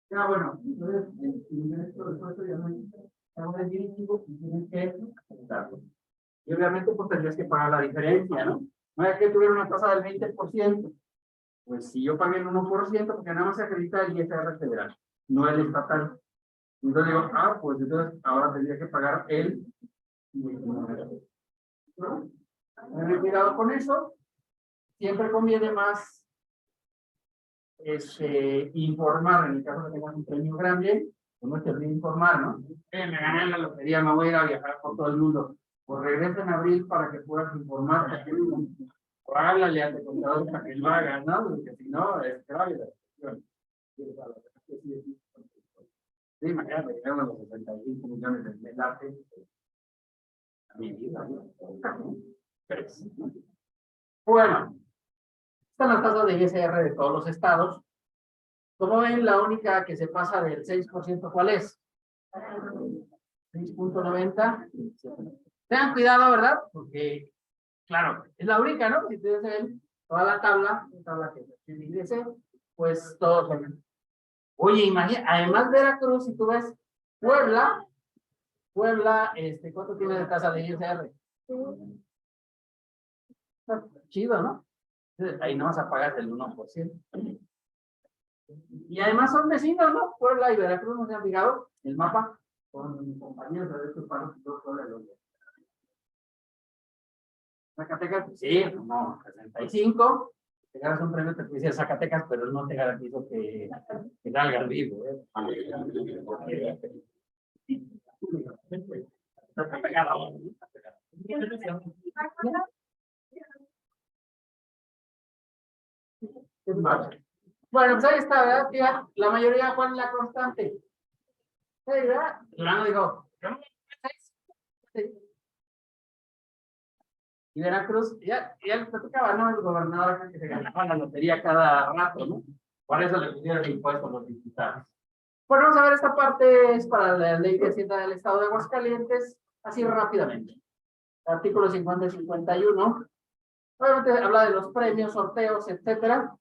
Ya, bueno, entonces, el ingreso del puesto ya no es directivo y tienes que darlo. Y obviamente, pues tendrías que pagar la diferencia, ¿no? No es que tuviera una tasa del 20%. Pues si yo pagué el 1%, porque nada más se acredita el ISR federal, no el estatal. Entonces digo, pues entonces ahora tendría que pagar el 19. ¿No? Tener cuidado con eso. Siempre conviene más informar, en el caso de que tengas un premio grande, pues no te olvides informar, ¿no? Me gané la lotería, me voy a ir a viajar por todo el mundo. Pues regresa en abril para que puedas informar. O háblale a tu contador para que lo haga, ¿no? Porque si no, es grave la situación. Sí, imagínate, llegaron a los 65 millones de mensajes. A mi vida, ¿no? Bueno, están las tasas de ISR de todos los estados. Como ven, la única que se pasa del 6%, ¿cuál es? 6.90. Tengan cuidado, ¿verdad? Porque, claro, es la única, ¿no? Si ustedes ven toda la tabla que ingrese, pues todos ven. Oye, imagina, además Veracruz, si tú ves Puebla, ¿cuánto tiene de tasa de ISR? Chido, ¿no? Ahí no vas a pagar el 1%. Y además son vecinos, ¿no? Puebla y Veracruz, ¿no se han fijado? El mapa con compañeros de estos paros y todo sobre los. Zacatecas, pues sí, no, 65. Te ganas un premio, te dice Zacatecas, pero no te garantizo que salgas vivo, ¿eh? Está pegado. Bueno, pues ahí está, ¿verdad? Tía? La mayoría, ¿cuál es la constante? Sí, ¿verdad? Claro, digo. Y Veracruz, ya les platicaba, ¿no? El gobernador que se ganaba la lotería cada rato, ¿no? Por eso le pusieron el impuesto a los diputados. Bueno, vamos a ver, esta parte es para la ley de Hacienda del Estado de Aguascalientes, así rápidamente. Artículos 50 y 51. Obviamente habla de los premios, sorteos, etcétera.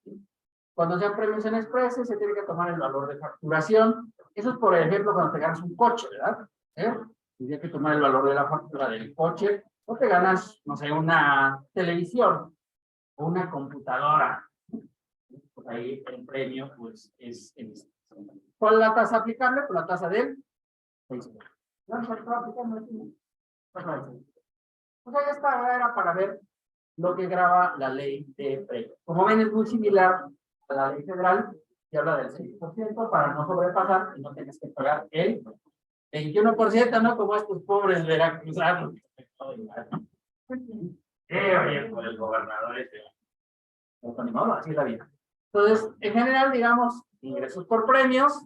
Cuando sean premios en expreses, se tiene que tomar el valor de facturación. Eso es, por ejemplo, cuando te ganas un coche, ¿verdad? Tendría que tomar el valor de la factura del coche. O te ganas, no sé, una televisión o una computadora. Pues ahí el premio, pues, es en este. ¿Cuál es la tasa aplicable? Pues la tasa del 6%. O sea, esta era para ver lo que graba la ley de premios. Como ven, es muy similar a la ley federal, que habla del 6% para no sobrepasar y no tienes que pagar el 21%, ¿no? Como estos pobres veracruzanos. Oye, por el gobernador ese. Así es la vida. Entonces, en general, digamos, ingresos por premios,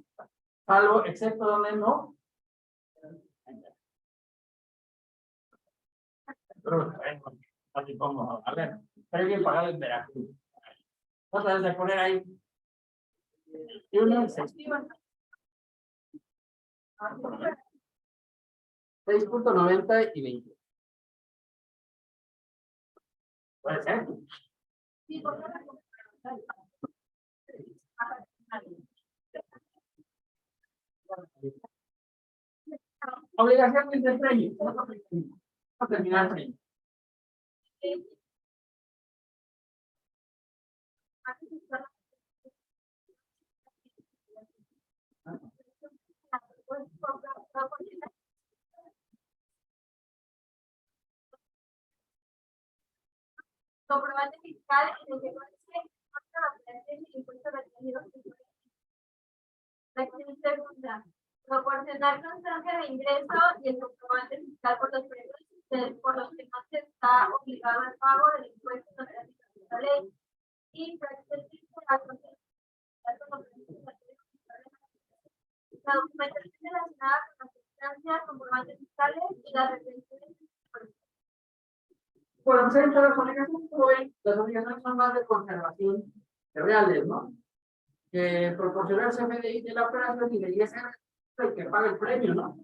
salvo, excepto donde no. Pero, así como, a ver, Premio pagado en Veracruz. Otra vez de poner ahí. Y uno, 6.90 y 20. Puede ser. Obligaciones de premio. Vamos a terminar el premio.
Comprobante fiscal en el que conste el impuesto retenido. La acción segunda, proporcionar constancia de ingreso y el comprobante fiscal por los precios por los que no se está obligado al pago del impuesto en la ley. Y prácticamente la documentación relacionada con las instancias, comprobantes fiscales y las retenciones.
Bueno, pues las obligaciones son más de conservación reales, ¿no? Que proporciona el CFDI de la operación y de ISR el que paga el premio, ¿no?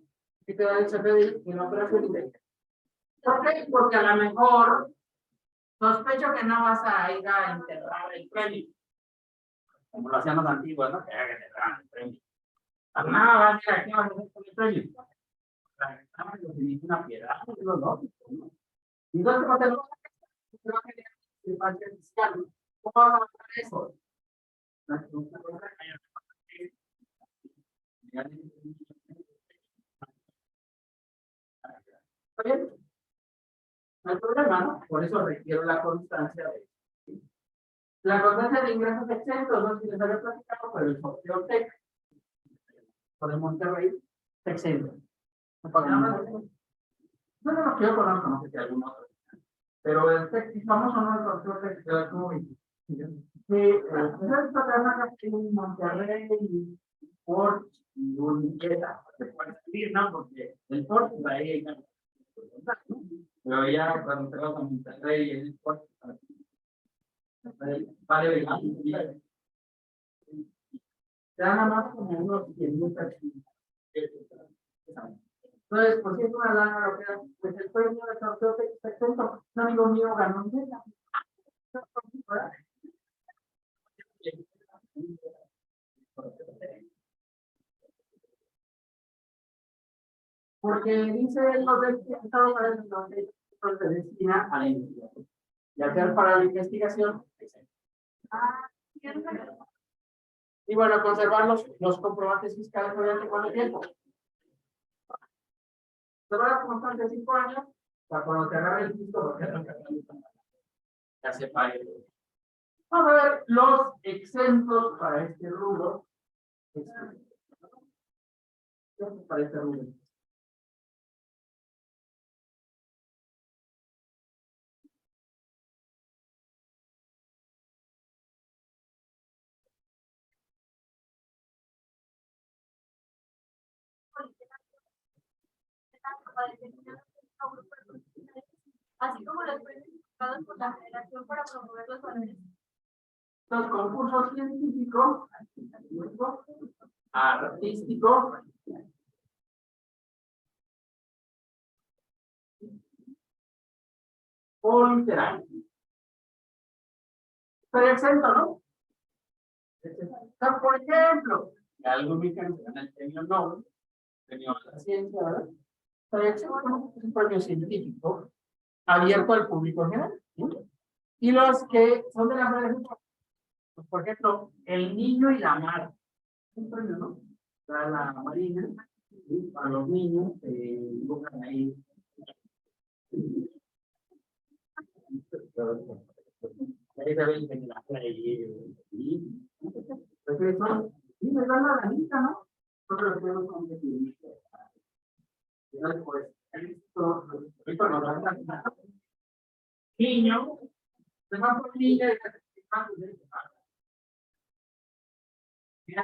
Que te da el CFDI de la operación y de ISR. ¿Por qué? Porque a lo mejor sospecho que no vas a ir a enterrar el premio. Como lo hacían los antiguos, ¿no? Que enterrar el premio. No, vas a ir aquí a hacer con el premio. Una piedad, es lo lógico, ¿no? Entonces, ¿cómo te lo va a generar el parte fiscal? ¿Cómo vas a avanzar eso? ¿Está bien? No hay problema, ¿no? Por eso requiero la constancia de. La constancia de ingresos exentos, no sé si les había platicado, pero el sorteo TEC por el Monterrey es exento. No lo quiero conozco, no sé si algún otro. Pero el TEC, vamos a no el sorteo TEC, que es como esta casa que en Monterrey, Ford y Uniqueta, se puede decir, ¿no? Porque el Ford, pues ahí hay ¿no? Pero ya cuando te vas a Monterrey, el Ford, vale, te dan nada más como unos 100,000 pesos. Entonces, por si es una lana, lo que pues el premio de sorteo está exento. Un amigo mío ganó un día. Porque dice los del Estado para el donde se destina a la investigación. Ya sea para la investigación. Y bueno, conservar los comprobantes fiscales durante cuánto tiempo. Se van a constar de 5 años para cuando te agarre el piso, porque ya se pague. Vamos a ver los exentos para este rubro. Para este rubro.
Así como los premios otorgados por la Federación para promover los valores.
Los concursos científicos, artístico, o literario. Pero exento, ¿no? Por ejemplo, algún mexicano gana el premio Nobel, premio a la ciencia, ¿verdad? Pero exento es un premio científico abierto al público en general. ¿Sí? Y los que son de la Federación, pues, por ejemplo, el niño y la mar. Un premio, ¿no? Para la marina, ¿sí? Para los niños, dibujan ahí. Ahí se ven en la playa. Pues eso, sí, me dan la lista, ¿no? Nosotros lo tenemos como que pues, esto nos da la niño, se va por niña y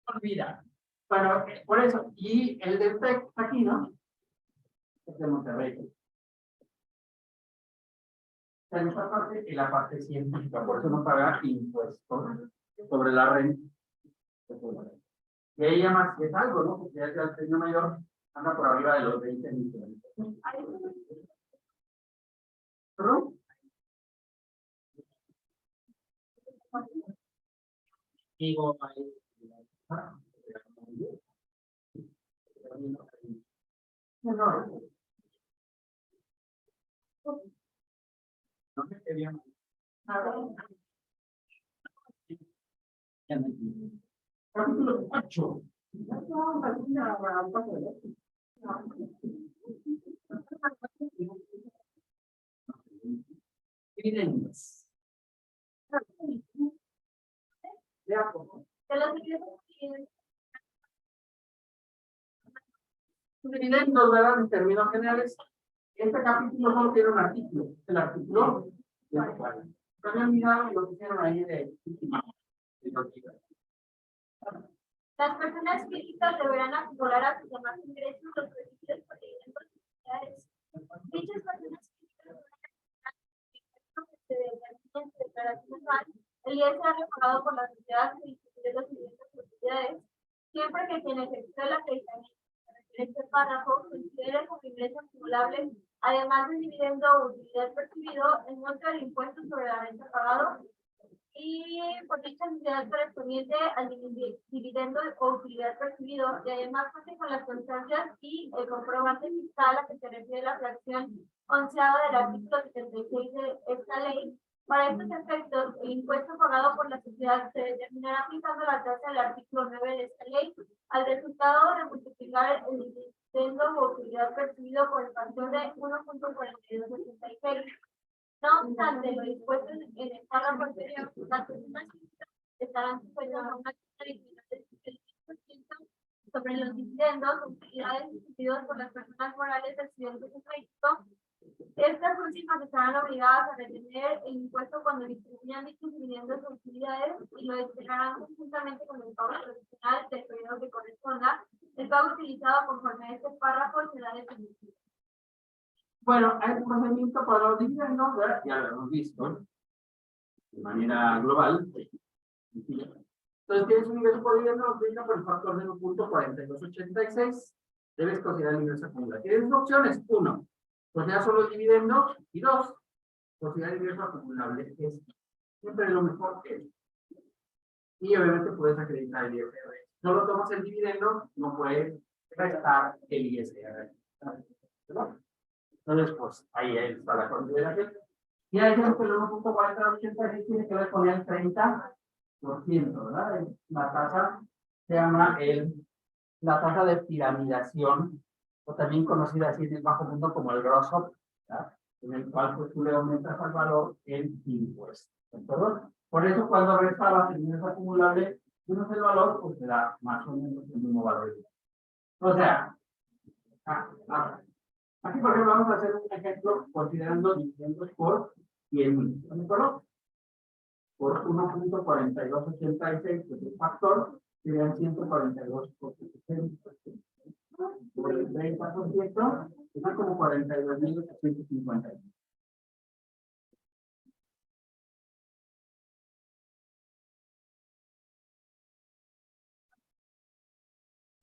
olvida. Pero por eso, y el defecto aquí, ¿no? es de Monterrey. En esta parte y la parte científica, por eso no paga impuestos sobre la renta. Y ahí ya más es algo, ¿no? Porque ya el premio mayor anda por arriba de los 20 millones. ¿Perdón? Digo, ahí. No, no me quería. Capítulo 8. Dividendos. Dividendos, ¿verdad? En términos generales, este capítulo solo tiene un artículo. El artículo. También miraron lo que hicieron ahí de.
Las personas físicas deberán acumular a sus demás ingresos los beneficios por dividendos sociales. Dichas personas físicas deberán declaración anual, el ISR pagado por la sociedad que distribuye los dividendos por utilidades, siempre que quien efectúe el acreditamiento en este párrafo considere como ingreso acumulable, además del dividendo o utilidad percibido, el monto del impuesto sobre la renta pagado y por dicha sociedad correspondiente al dividendo o utilidad percibido, y además cuente con las constancias y el comprobante fiscal a que se refiere la fracción 11ª del artículo 76 de esta ley. Para estos efectos, el impuesto pagado por la sociedad se determinará aplicando la tasa del artículo 9 de esta ley al resultado de multiplicar el dividendo o utilidad percibido por el factor de 1.4286. No obstante, lo dispuesto en el párrafo anterior, las personas estarán sujetas a una discriminación del 10% sobre los dividendos o utilidades distribuidos por las personas morales residentes en México. Estas últimas estarán obligadas a retener el impuesto cuando distribuyan dichos dividendos o utilidades y lo declararán conjuntamente con el pago tradicional del periodo que corresponda. El pago utilizado conforme a este párrafo será definitivo.
Bueno, hay un procedimiento para los dividendos, ya lo hemos visto de manera global. Entonces, tienes un ingreso por dividendo, lo aplica por el factor de 1.4286. Debes considerar el ingreso acumulado. Tienes dos opciones. Uno, considerar solo el dividendo. Y dos, considerar el ingreso acumulable. Es siempre lo mejor que es. Y obviamente puedes acreditar el ISR. Solo tomas el dividendo, no puedes restar el ISR. ¿Verdad? Entonces, pues ahí está la consideración. Y ahí vemos que el 1.4086 tiene que ver con el 30%, ¿verdad? La tasa se llama la tasa de piramidación, o también conocida así en el bajo mundo como el gross up, ¿verdad? En el cual pues, tú le aumentas al valor el impuesto. ¿Verdad? Por eso cuando restabas el ingreso acumulable, menos el valor, pues te da más o menos el mismo valor. O sea, aquí, por ejemplo, vamos a hacer un ejemplo considerando dividendos por 100,000. ¿De acuerdo? Por 1.4286, que es el factor, serían 142 por 60. Por el 30%, son como 42.850.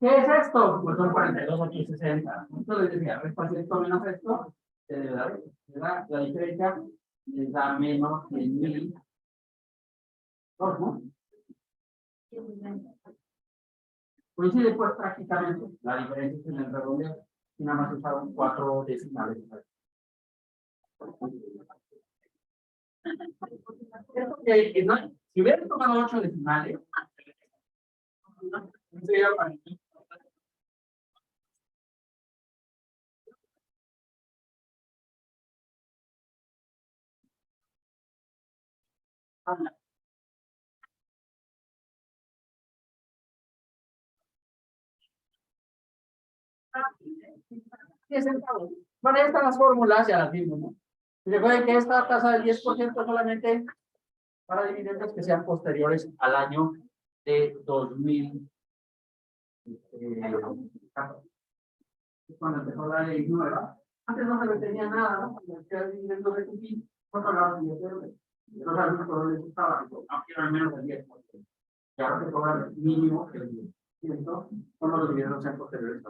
¿Qué es esto? Pues son 42.860. Entonces les decía, resta esto menos esto, se debe dar la diferencia, les da menos 100,000. ¿No? Coincide pues prácticamente, la diferencia es en el redondeo, y nada más usaron 4 decimales. Si hubieran tomado 8 decimales, no sería para mí. Bueno, ahí están las fórmulas, ya las vimos, ¿no? Y recuerden que esta tasa del 10% solamente para dividendos que sean posteriores al año de 2000. cuando empezó la ley nueva. Antes no se retenía nada, ¿no? Cuando decía el dividendo de Cupi, no pagaban ni de los agricultores les gustaba, aunque era menos del 10%. Y ahora se cobra el mínimo que el 10%, cuando los dividendos sean posteriores.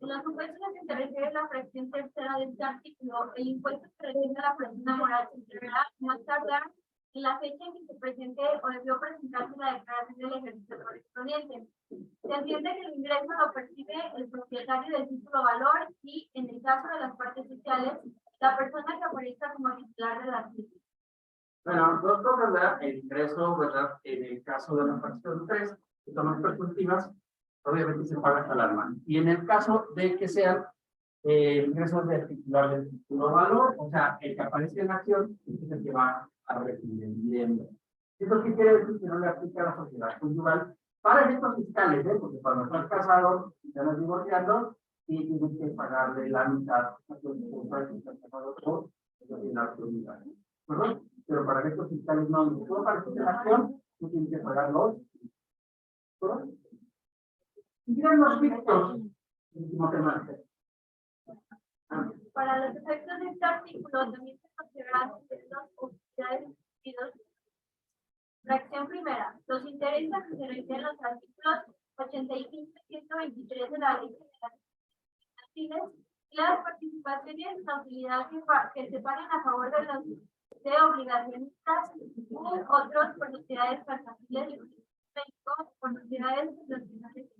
En los supuestos que se refiere la fracción tercera de este artículo, el impuesto se recibe a la persona moral se entregará más tardar en la fecha en que se presente o debió presentarse la declaración del ejercicio correspondiente. Se entiende que el ingreso lo percibe el propietario del título valor y, en el caso de las partes sociales, la persona que aparezca como titular de la actividad.
Bueno, dos cosas, ¿verdad? El ingreso, ¿verdad? En el caso de la fracción 3, que son las perspectivas, obviamente se paga hasta la mano. Y en el caso de que sean ingresos de titular del título valor, o sea, el que aparece en la acción es el que va a recibir el dividendo. ¿Eso qué quiere decir? Que no le aplica a la sociedad conyugal para efectos fiscales, ¿eh? Porque cuando estás casado y te vas divorciando, sí tienes que pagarle la mitad a tu esposa que está casado por la sociedad conyugal. ¿Verdad? Pero para efectos fiscales no. Si tú apareces en la acción, tú tienes que pagar los. ¿Verdad? Y miren los fictos. Último tema.
Para los efectos de este artículo, también se consideran las utilidades recibidos. Fracción primera. Los intereses que se refieren a los artículos 85 y 123 de la Ley General y las participaciones en la utilidad que se paguen a favor de los obligacionistas u otros por sociedades mercantiles por sociedades nacionales.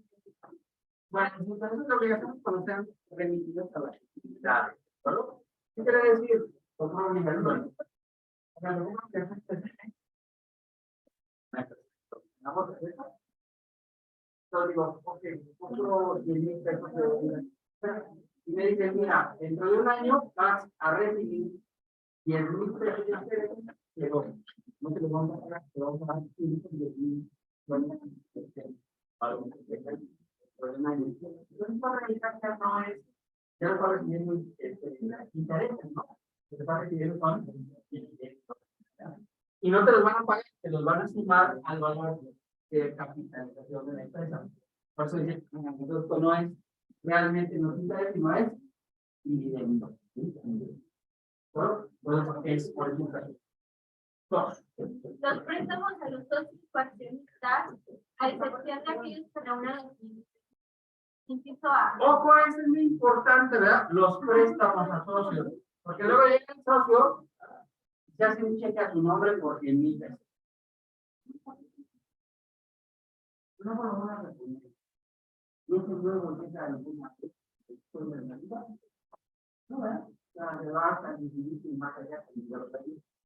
Bueno, entonces la obligación cuando sean remitidos a la actividad, ¿verdad? ¿Qué quiere decir? Pues no obligación. Yo digo, ok, otro 10,000 pesos de obligación. Y me dicen, mira, dentro de un año vas a recibir 10,000 pesos de intereses, pero no te lo vamos a pagar, te vamos a dar 10,000. Entonces, para realizar no es, ya lo va recibiendo intereses, ¿no? Se va recibiendo con y no te los van a pagar, te los van a sumar al valor de capitalización de la empresa. Por eso dice, esto no es realmente no es interés, sino es dividendo. Entonces, es por ejemplo.
Los préstamos a los socios accionistas, a excepción de aquellos que reúnen inciso A.
Ojo, eso es muy importante, ¿verdad? Los préstamos a socios. Porque luego llega el socio, se hace un cheque a su nombre por 100,000 pesos. No me lo van a responder. No se puede volver a ninguna vida. No, ¿verdad? O sea, se va hasta el infinito y más allá.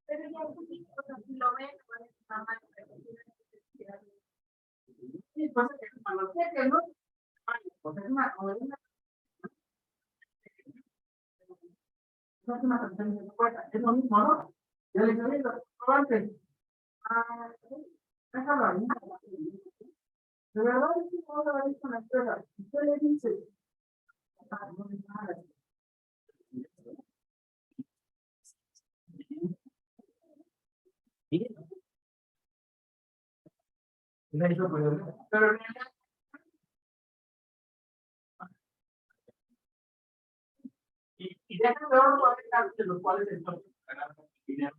Pero ya es un poquito, si lo ven, pues está mal.
Sí, pues cuando cheques, ¿no? Pues es una es lo mismo, ¿no? Yo le digo, antes. Déjalo ahí. De verdad es que no lo veis con la empresa. Usted le dice, no me pagas. Pero y déjame ver los casos en los cuales entonces ganar dinero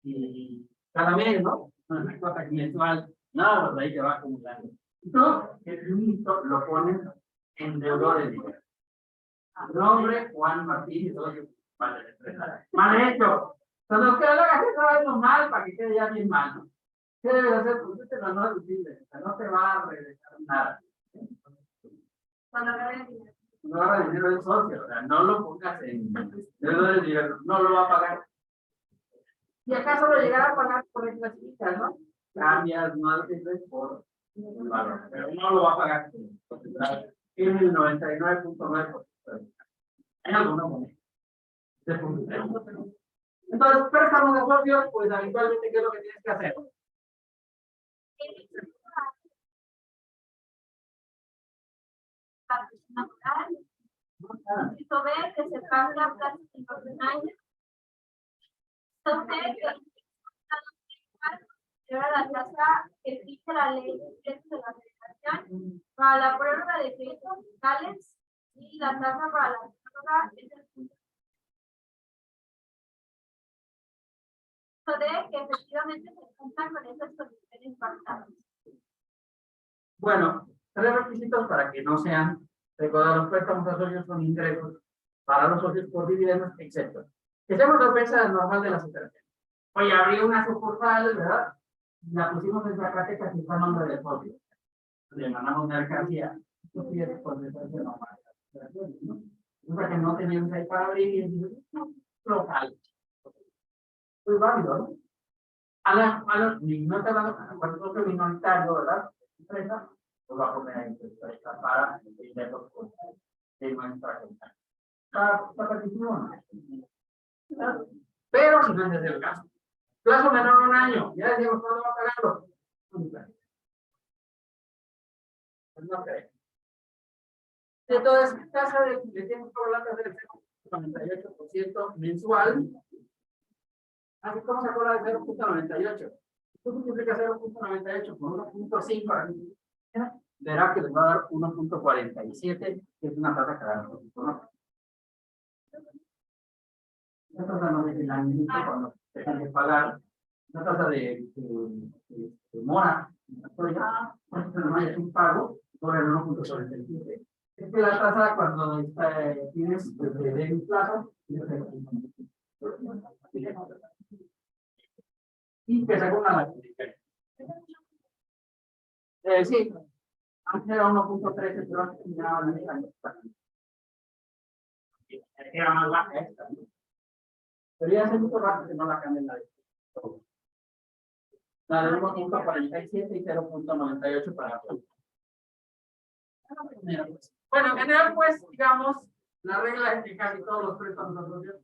y cada mes, ¿no? Una cosa mensual, nada, pues ahí te va acumulando. Todo el límite lo pones en deudores de dinero. Nombre, Juan Martín, y todo eso. Mal hecho. Cuando usted lo haga, eso es mal para que quede ya bien mal, ¿no? ¿Qué debes hacer? Pues usted no es utile, o sea, no te va a regresar nada.
Cuando agarre dinero.
No agarra dinero del socio, o sea, no lo pongas en deudores de dinero, no lo va a pagar. Si acaso lo llegara a pagar por el clasificar, ¿no? Cambias, no haces por el valor, pero no lo va a pagar. Tiene el 99.9%. Hay alguna moneda. Entonces, préstamos de socios, pues habitualmente, ¿qué es lo que tienes que hacer?
Si tú ves que se paga la plaza en un año, entonces, la tasa que dice la ley de la federación. para la prórroga de créditos fiscales y la tasa para la prórroga es el punto de que efectivamente se cumplan con esas condiciones pactadas.
Bueno, 3 requisitos para que no sean recordar los préstamos a socios son ingresos para los socios por dividendos, etc. Que seamos la defensa normal de las operaciones. Oye, abrí una sucursal, ¿verdad? La pusimos en Zacatecas y está en nombre del socio. Le mandamos mercancía. Esto sí es por defensa normal de las operaciones, ¿no? O sea que no teníamos ahí para abrir y local. Muy válido, ¿no? No te van a poner socio minoritario, ¿verdad? Empresa, pues va a poner ahí empresa para el dinero de nuestra cuenta. Está participando. Pero si no es el caso. Plazo menor a un año. Ya decimos cuándo va a pagarlo. Pues no creo. Entonces, tasa de le tenemos por la tasa del 0.98% mensual. Así como se acuerda de 0.98. Tú multiplicas 0.98 por 1.5, verá que les va a dar 1.47, que es una tasa que da nosotros, ¿no? Una tasa no de la ministra cuando dejan de pagar, una tasa de mora, no hay un pago sobre el 1.47. Es que la tasa cuando tienes de un plazo, y que según la sí, antes era 1.13, pero antes ya era más baja esta, ¿no? Pero ya hace mucho rato que no la cambian la de 1.47 y 0.98 para todos. Bueno, en general, pues, digamos, la regla es que casi todos los préstamos asociados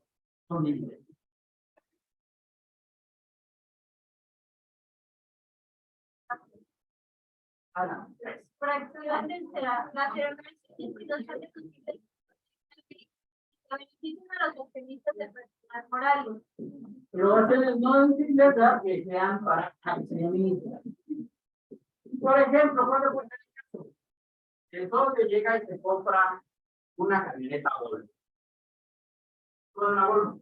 son dividendos.
Para actividad tercera, la institución de justicia benefician a los accionistas de personas morales.
Pero no es verdad que sean para accionistas. Por ejemplo, ¿cuándo puede ser el caso? El socio llega y se compra una camioneta Volvo. Con una Volvo.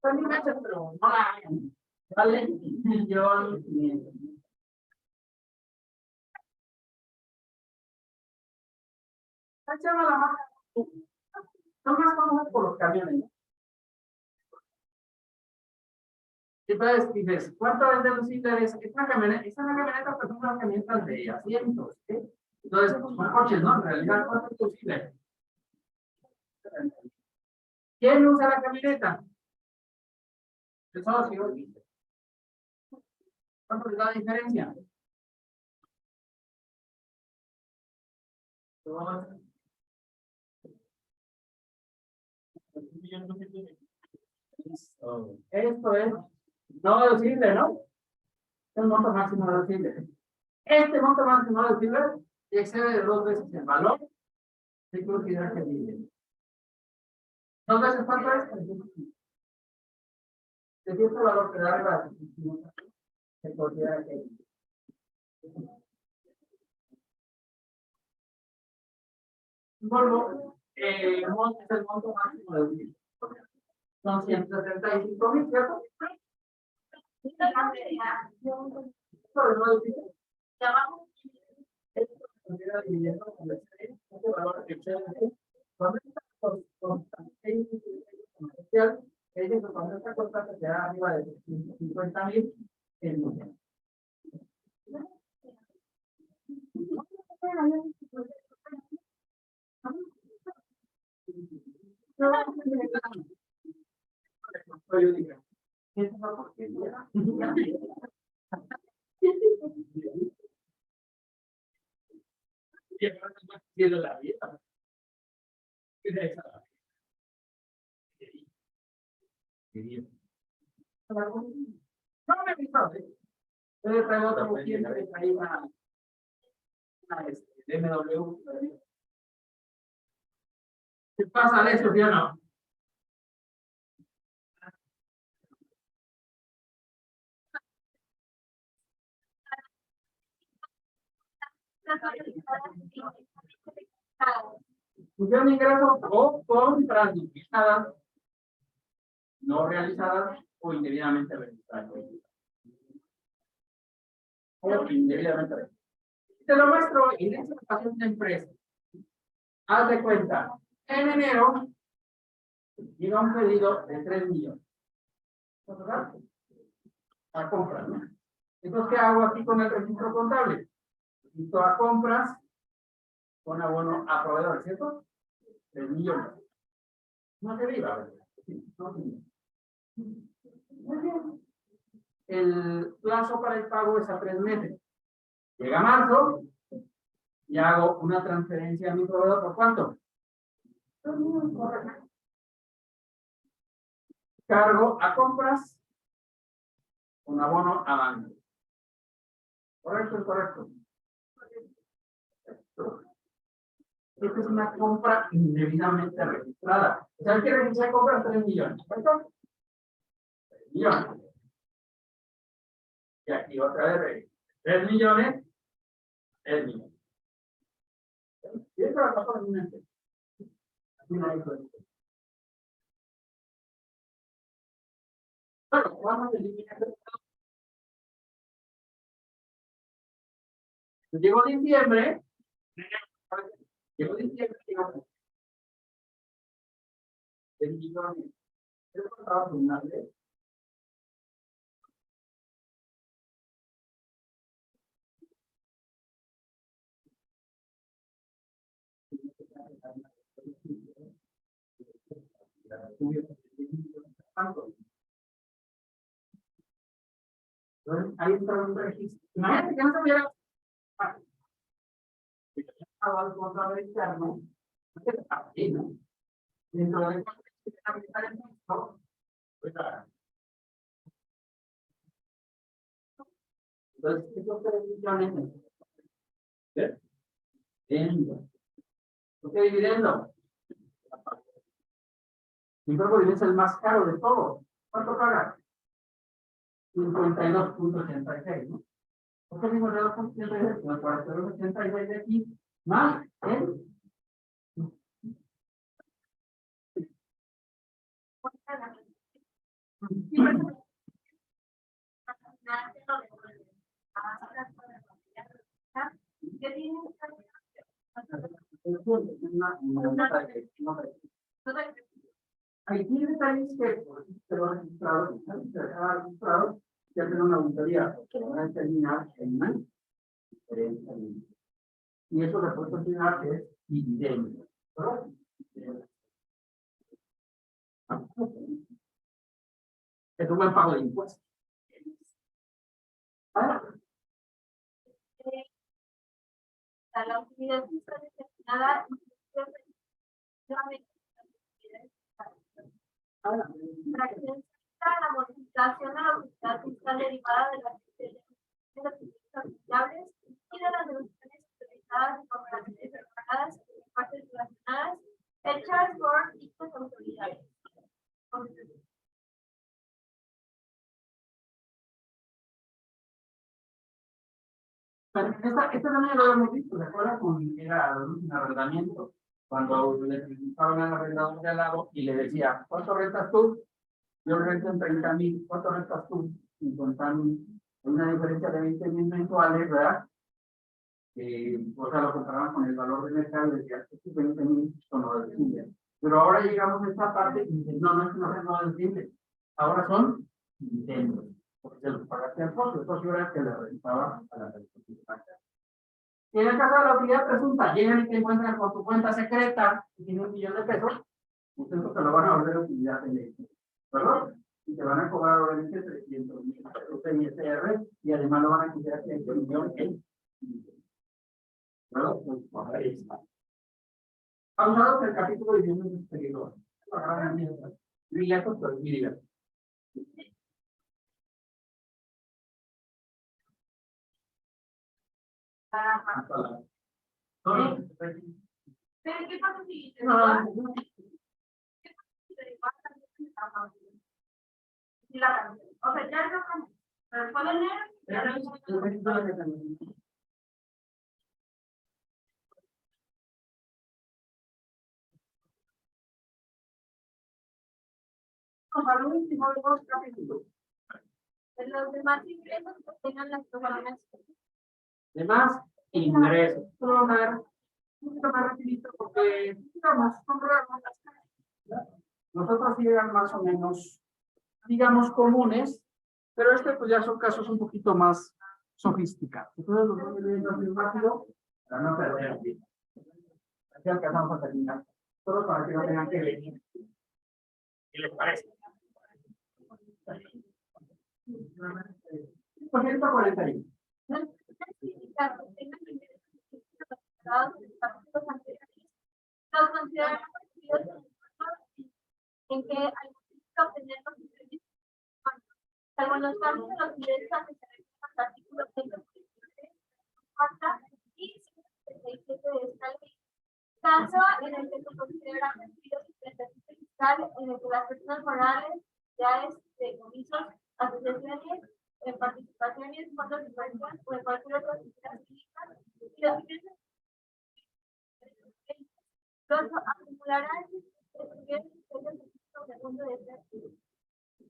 Pues ni meses, pero no la hagan. Vale, 1.500.000. Se llama la marca. Son más famosos por los camiones, ¿no? Entonces dices, ¿cuánto venden los líderes? Es una camioneta, pero son unas camionetas de asientos, ¿sí? Entonces, pues son coches, ¿no? En realidad, ¿cuánto es un líder? ¿Quién usa la camioneta? El socio. ¿Cuánto es la diferencia? Esto es no deducible, ¿no? El monto máximo deducible. Este monto máximo deducible, si excede de 2 veces el valor, se considera que vive. 2 veces cuánto es? De cierto valor que da la se considera que vive. Volvo, el monto es el monto máximo deducible. Son 175.000, ¿cierto? Cuando esta cosa se queda arriba de 50.000, es mucho. La vida. No me gusta. Traigo otro siempre, hay una BMW. ¿Qué pasa de eso, sí o no? Función de ingreso o compras duplicadas, no realizadas o indebidamente registradas. O indebidamente registradas. Te lo muestro en esta ocasión de empresa. Haz de cuenta, en enero llega un pedido de 3 millones. ¿Verdad? A compras, ¿no? Entonces, ¿qué hago aquí con el registro contable? Registro a compras con abono a proveedores, ¿cierto? 3 millones. No se deriva, ¿verdad? Sí, no se deriva. Muy bien. El plazo para el pago es a 3 meses. Llega marzo y hago una transferencia a mi proveedor, ¿por cuánto? Correcto. Cargo a compras con abono a banco. Correcto, es correcto. Esta es una compra indebidamente registrada. O sea, hay que registrar compras 3 millones. ¿Correcto? 3 millones. Y aquí otra vez 3 millones. 3 millones. Y esto lo pasó en una empresa. Aquí no hay problema. Bueno, vamos a eliminar. Llegó diciembre. Llegó diciembre. Llegó el millón. ¿Qué pasaba con una vez? Hay un registro. Imagínate que no se hubiera al contador externo, dentro del contexto, entonces, estos 3 millones, ¿qué? ¿Por qué dividendo? Mi propio es el más caro de todos. ¿Cuánto paga? 52.86, ¿no? ¿Por qué 52.86? Pues 42.86 de aquí, más el. Hay detalles que por se lo registrado, y hacen una auditoría, que van a determinar en una diferencia. Y eso le puede continuar que es dividendo. Es un buen pago de impuestos.
La utilidad fiscal determinada la modificación de la utilidad fiscal derivada de las aplicables y de las deducciones autorizadas y corporaciones preparadas en partes relacionadas hechas por dichas autoridades.
Esta también lo hemos visto, ¿se acuerdan? Con era un arrendamiento, cuando le presentaban al arrendador de al lado y le decía, ¿cuánto rentas tú? Yo rento en 30,000, ¿cuánto rentas tú? 50,000, una diferencia de 20,000 mensuales, ¿verdad? O sea, lo comparaban con el valor de mercado y decía, estos 20,000 son los deducibles. Pero ahora llegamos a esta parte y dicen, no es que no son deducibles, ahora son dividendos. Porque se los pagaste al socio, el socio era el que le rentaba a la persona. Y en el caso de la utilidad presunta, llegan y te encuentran con tu cuenta secreta y tiene 1,000,000 de pesos, entonces te lo van a volver utilidad de ley, ¿verdad? Y te van a cobrar obviamente 300,000 pesos de ISR y además lo van a quitar 100,000 en. ¿Verdad? Pues ahí está. Pasados el capítulo de viviendas exteriores. Y ya esto es muy divertido.
¿Qué pasa si o sea, ya no pueden leer?
al último de los capítulos.
De los demás ingresos que tengan las personas.
Demás ingresos. Vamos a ver un poquito más rapidito porque, digamos, son raros las cosas. Nosotros sí eran más o menos, digamos, comunes, pero pues ya son casos un poquito más sofisticados. Entonces los voy viendo así rápido para no perder el tiempo. Así alcanzamos a terminar. Solo para que no tengan que venir. ¿Qué les parece? 141.
Los consideran en que hay que obtener los ingresos. Salvo en los casos de los ingresos que se refieren al artículo 133 y 167 de esta ley. Caso en el que se considera recibido el fiscal en el que las personas morales, ya de comisos, asociaciones, participaciones, fondos de inversión o de cualquier otra actividad física, y los ingresos los acumularán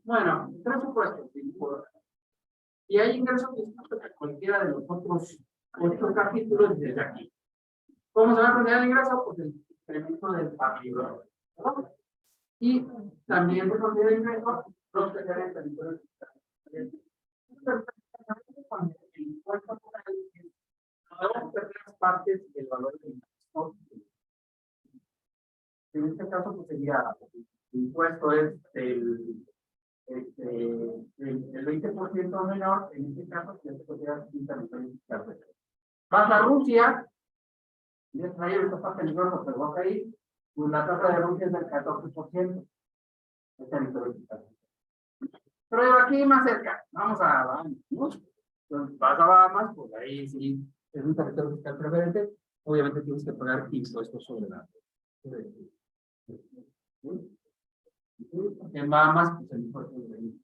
Bueno, tres supuestos. Y hay ingresos distintos a cualquiera de los otros 8 capítulos desde aquí. ¿Cómo se va a poner el ingreso? Pues el incremento del patrimonio. Y también se considera ingreso los que se ven en territorio fiscal. Cuando el impuesto por ahí es 2/3 partes del valor del ingreso. En este caso, pues sería el impuesto es el 20% menor, en este caso, que se considera un territorio fiscal. Vas a Rusia, y es ahí el está peligroso, pero vas a ir, pues la tasa de Rusia es del 14%. Es territorio fiscal. Pero aquí más cerca, vamos a Bahamas. Entonces, vas a Bahamas, pues ahí sí es un territorio fiscal preferente. Obviamente tienes que pagar impuestos sobre la. En Bahamas, pues el impuesto es del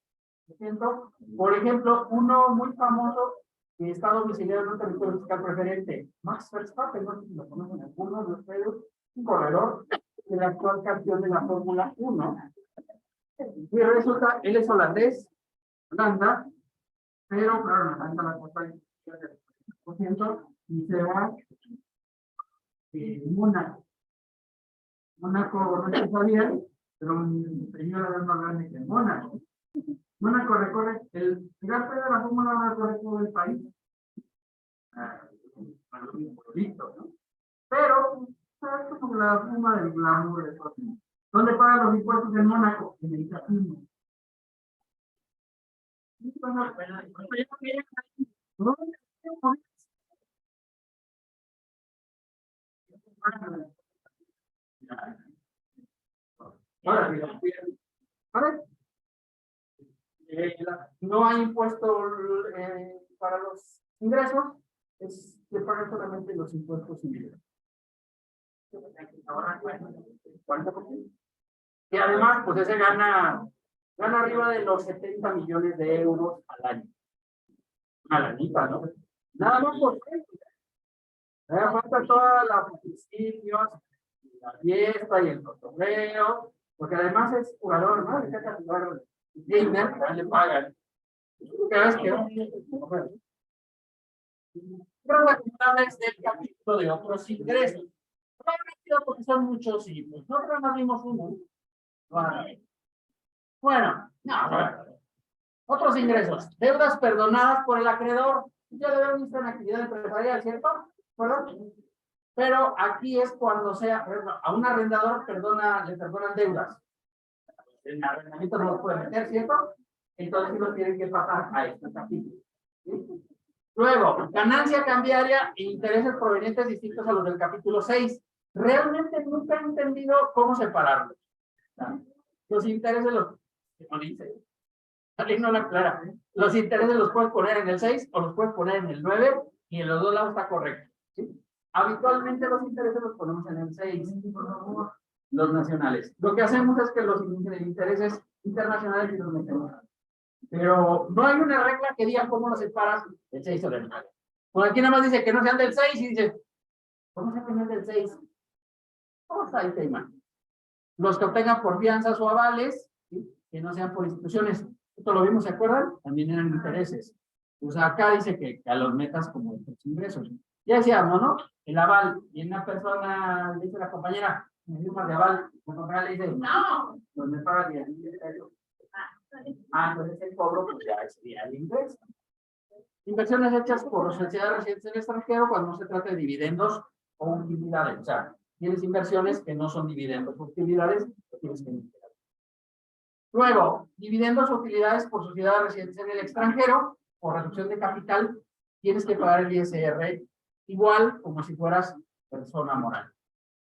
20%. Por ejemplo, uno muy famoso que está domiciliado en un territorio fiscal preferente, Max Verstappen, no sé si lo conocen algunos de ustedes, un corredor de la actual campeón de la Fórmula 1. Y resulta, él es holandés, Holanda, pero claro, nos la cuota del 10% y se va Mónaco. Mónaco, no sé si sabían, pero un señor es más grande que Mónaco. Mónaco recorre, el Gran Premio de la Fórmula 1 recorre todo el país. Listo, ¿no? Pero, es como la suma del glamour de todo. ¿Dónde pagan los impuestos en Mónaco? En el casino. Ahora, no hay impuesto para los ingresos, se pagan solamente los impuestos indirectos. Y además, pues ese gana arriba de los 70 millones de euros al año. Una lanita, ¿no? Nada más por eso. Falta toda la oficinas, la fiesta y el cotorreo, porque además es jugador, ¿no? Le saca jugar gamer, le pagan. Cada vez que pero la acumulable es del capítulo de otros ingresos. Porque son muchos y pues nosotros no vimos uno. Bueno, no. Otros ingresos. Deudas perdonadas por el acreedor. Ya lo habíamos visto en actividad empresarial, ¿cierto? ¿Verdad? Pero aquí es cuando sea, a un arrendador le perdonan deudas. El arrendamiento no lo puede meter, ¿cierto? Entonces lo tienen que pasar a este capítulo. ¿Sí? Luego, ganancia cambiaria e intereses provenientes distintos a los del capítulo 6. Realmente nunca he entendido cómo separarlos. Los intereses como dice, alguien no lo aclara. Los intereses los puedes poner en el 6 o los puedes poner en el 9 y en los dos lados está correcto. ¿Sí? Habitualmente los intereses los ponemos en el 6, los nacionales. Lo que hacemos es que los intereses internacionales los metemos. Pero no hay una regla que diga cómo los separas del 6 o del 9. Por aquí nada más dice que no sean del 6 y dice, ¿cómo se ponen del 6? ¿Cómo está el tema? Los que obtengan por fianzas o avales, ¿sí? que no sean por instituciones. Esto lo vimos, ¿se acuerdan? También eran intereses. Pues acá dice que a los metas como los ingresos. Ya decíamos, ¿no? El aval, y una persona, le dice la compañera, me firma de aval, la compañera le dice, no, pues me paga 10,000 pesos. Entonces el cobro, pues ya sería el ingreso. Inversiones hechas por sociedades residentes en el extranjero cuando no se trata de dividendos o utilidades. O sea, tienes inversiones que no son dividendos o utilidades, lo tienes que integrar. Luego, dividendos o utilidades por sociedades residentes en el extranjero, por reducción de capital, tienes que pagar el ISR igual como si fueras persona moral.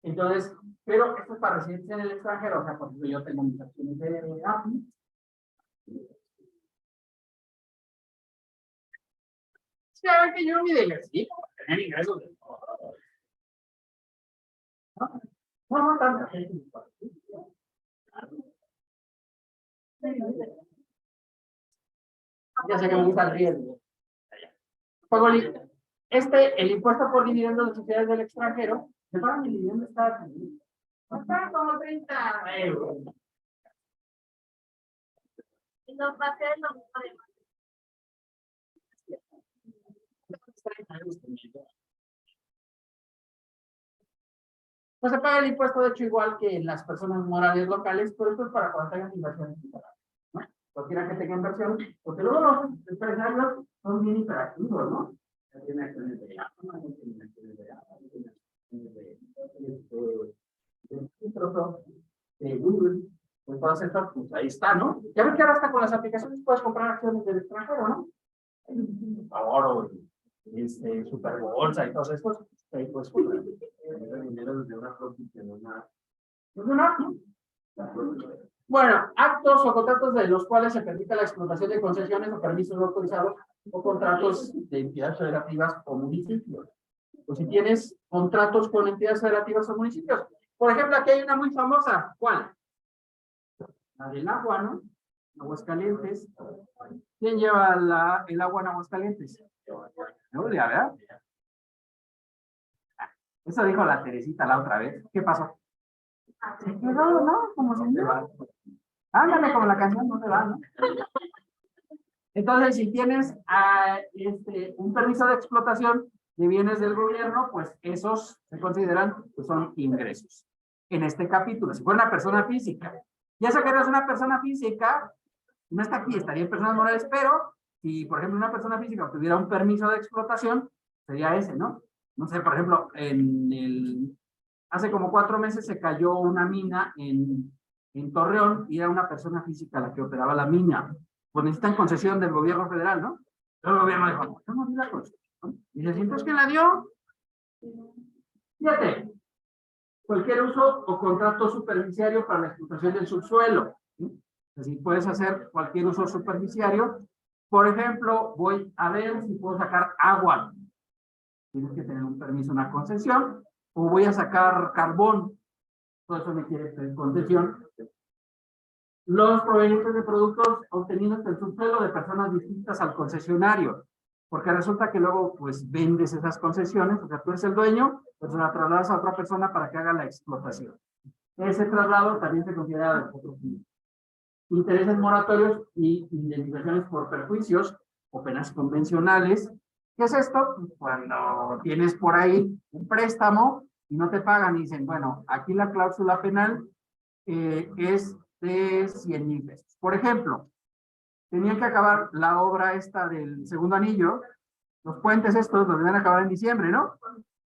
Entonces, pero esto es para residentes en el extranjero, o sea, por ejemplo, yo tengo mis acciones de API. Saben que yo me diversifico para tener ingresos de todo. No tanta gente. Ya sé que me gusta el riesgo. Pago el impuesto por dividendos de sociedades del extranjero, ¿se pagan el dividendo? Está como 30 euros.
Y nos va a hacer lo mismo de más.
Pues se paga el impuesto, de hecho, igual que las personas morales locales, pero esto es para cuando tengan inversiones, ¿no? Cualquiera que tenga inversión, porque luego los empresarios son bien interactivos, ¿no? Tienen acciones de Amazon, tienen acciones de Apple, tienen acciones de Google, pues todas estas, pues ahí está, ¿no? Ya ves que ahora hasta con las aplicaciones puedes comprar acciones del extranjero, ¿no? Oro, Superbolsa y todos estos, ahí puedes comprar. Dinero desde una Bueno, actos o contratos de los cuales se permite la explotación de concesiones o permisos no autorizados o contratos de entidades federativas o municipios. Pues si tienes contratos con entidades federativas o municipios. Por ejemplo, aquí hay una muy famosa. ¿Cuál? La del agua, ¿no? Aguascalientes. ¿Quién lleva el agua en Aguascalientes? Julia, ¿verdad? Eso dijo la Teresita la otra vez. ¿Qué pasó? Se quedó, ¿no? Como se va. Ándale, como la canción no se va, ¿no? Entonces, si tienes un permiso de explotación de bienes del gobierno, pues esos se consideran que son ingresos. En este capítulo, si fuera una persona física, ya sé que eres una persona física, no está aquí, estaría en personas morales, pero si, por ejemplo, una persona física tuviera un permiso de explotación, sería ese, ¿no? No sé, por ejemplo, hace como 4 meses se cayó una mina en Torreón y era una persona física la que operaba la mina. Pues necesitan concesión del gobierno federal, ¿no? Pero el gobierno dijo, no, yo no di la concesión. Y le siento, ¿quién la dio? Fíjate, cualquier uso o contrato superficiario para la explotación del subsuelo. ¿Sí? Así puedes hacer cualquier uso superficiario. Por ejemplo, voy a ver si puedo sacar agua. Tienes que tener un permiso, una concesión. O voy a sacar carbón. Todo eso me quiere pedir concesión. Los provenientes de productos obtenidos del subsuelo de personas distintas al concesionario. Porque resulta que luego, pues, vendes esas concesiones, o sea, tú eres el dueño, pues la trasladas a otra persona para que haga la explotación. Ese traslado también se considera de otro tipo. Intereses moratorios y indemnizaciones por perjuicios o penas convencionales. ¿Qué es esto? Cuando tienes por ahí un préstamo y no te pagan y dicen, bueno, aquí la cláusula penal es de 100,000 pesos. Por ejemplo, tenían que acabar la obra esta del segundo anillo, los puentes estos los deben acabar en diciembre, ¿no?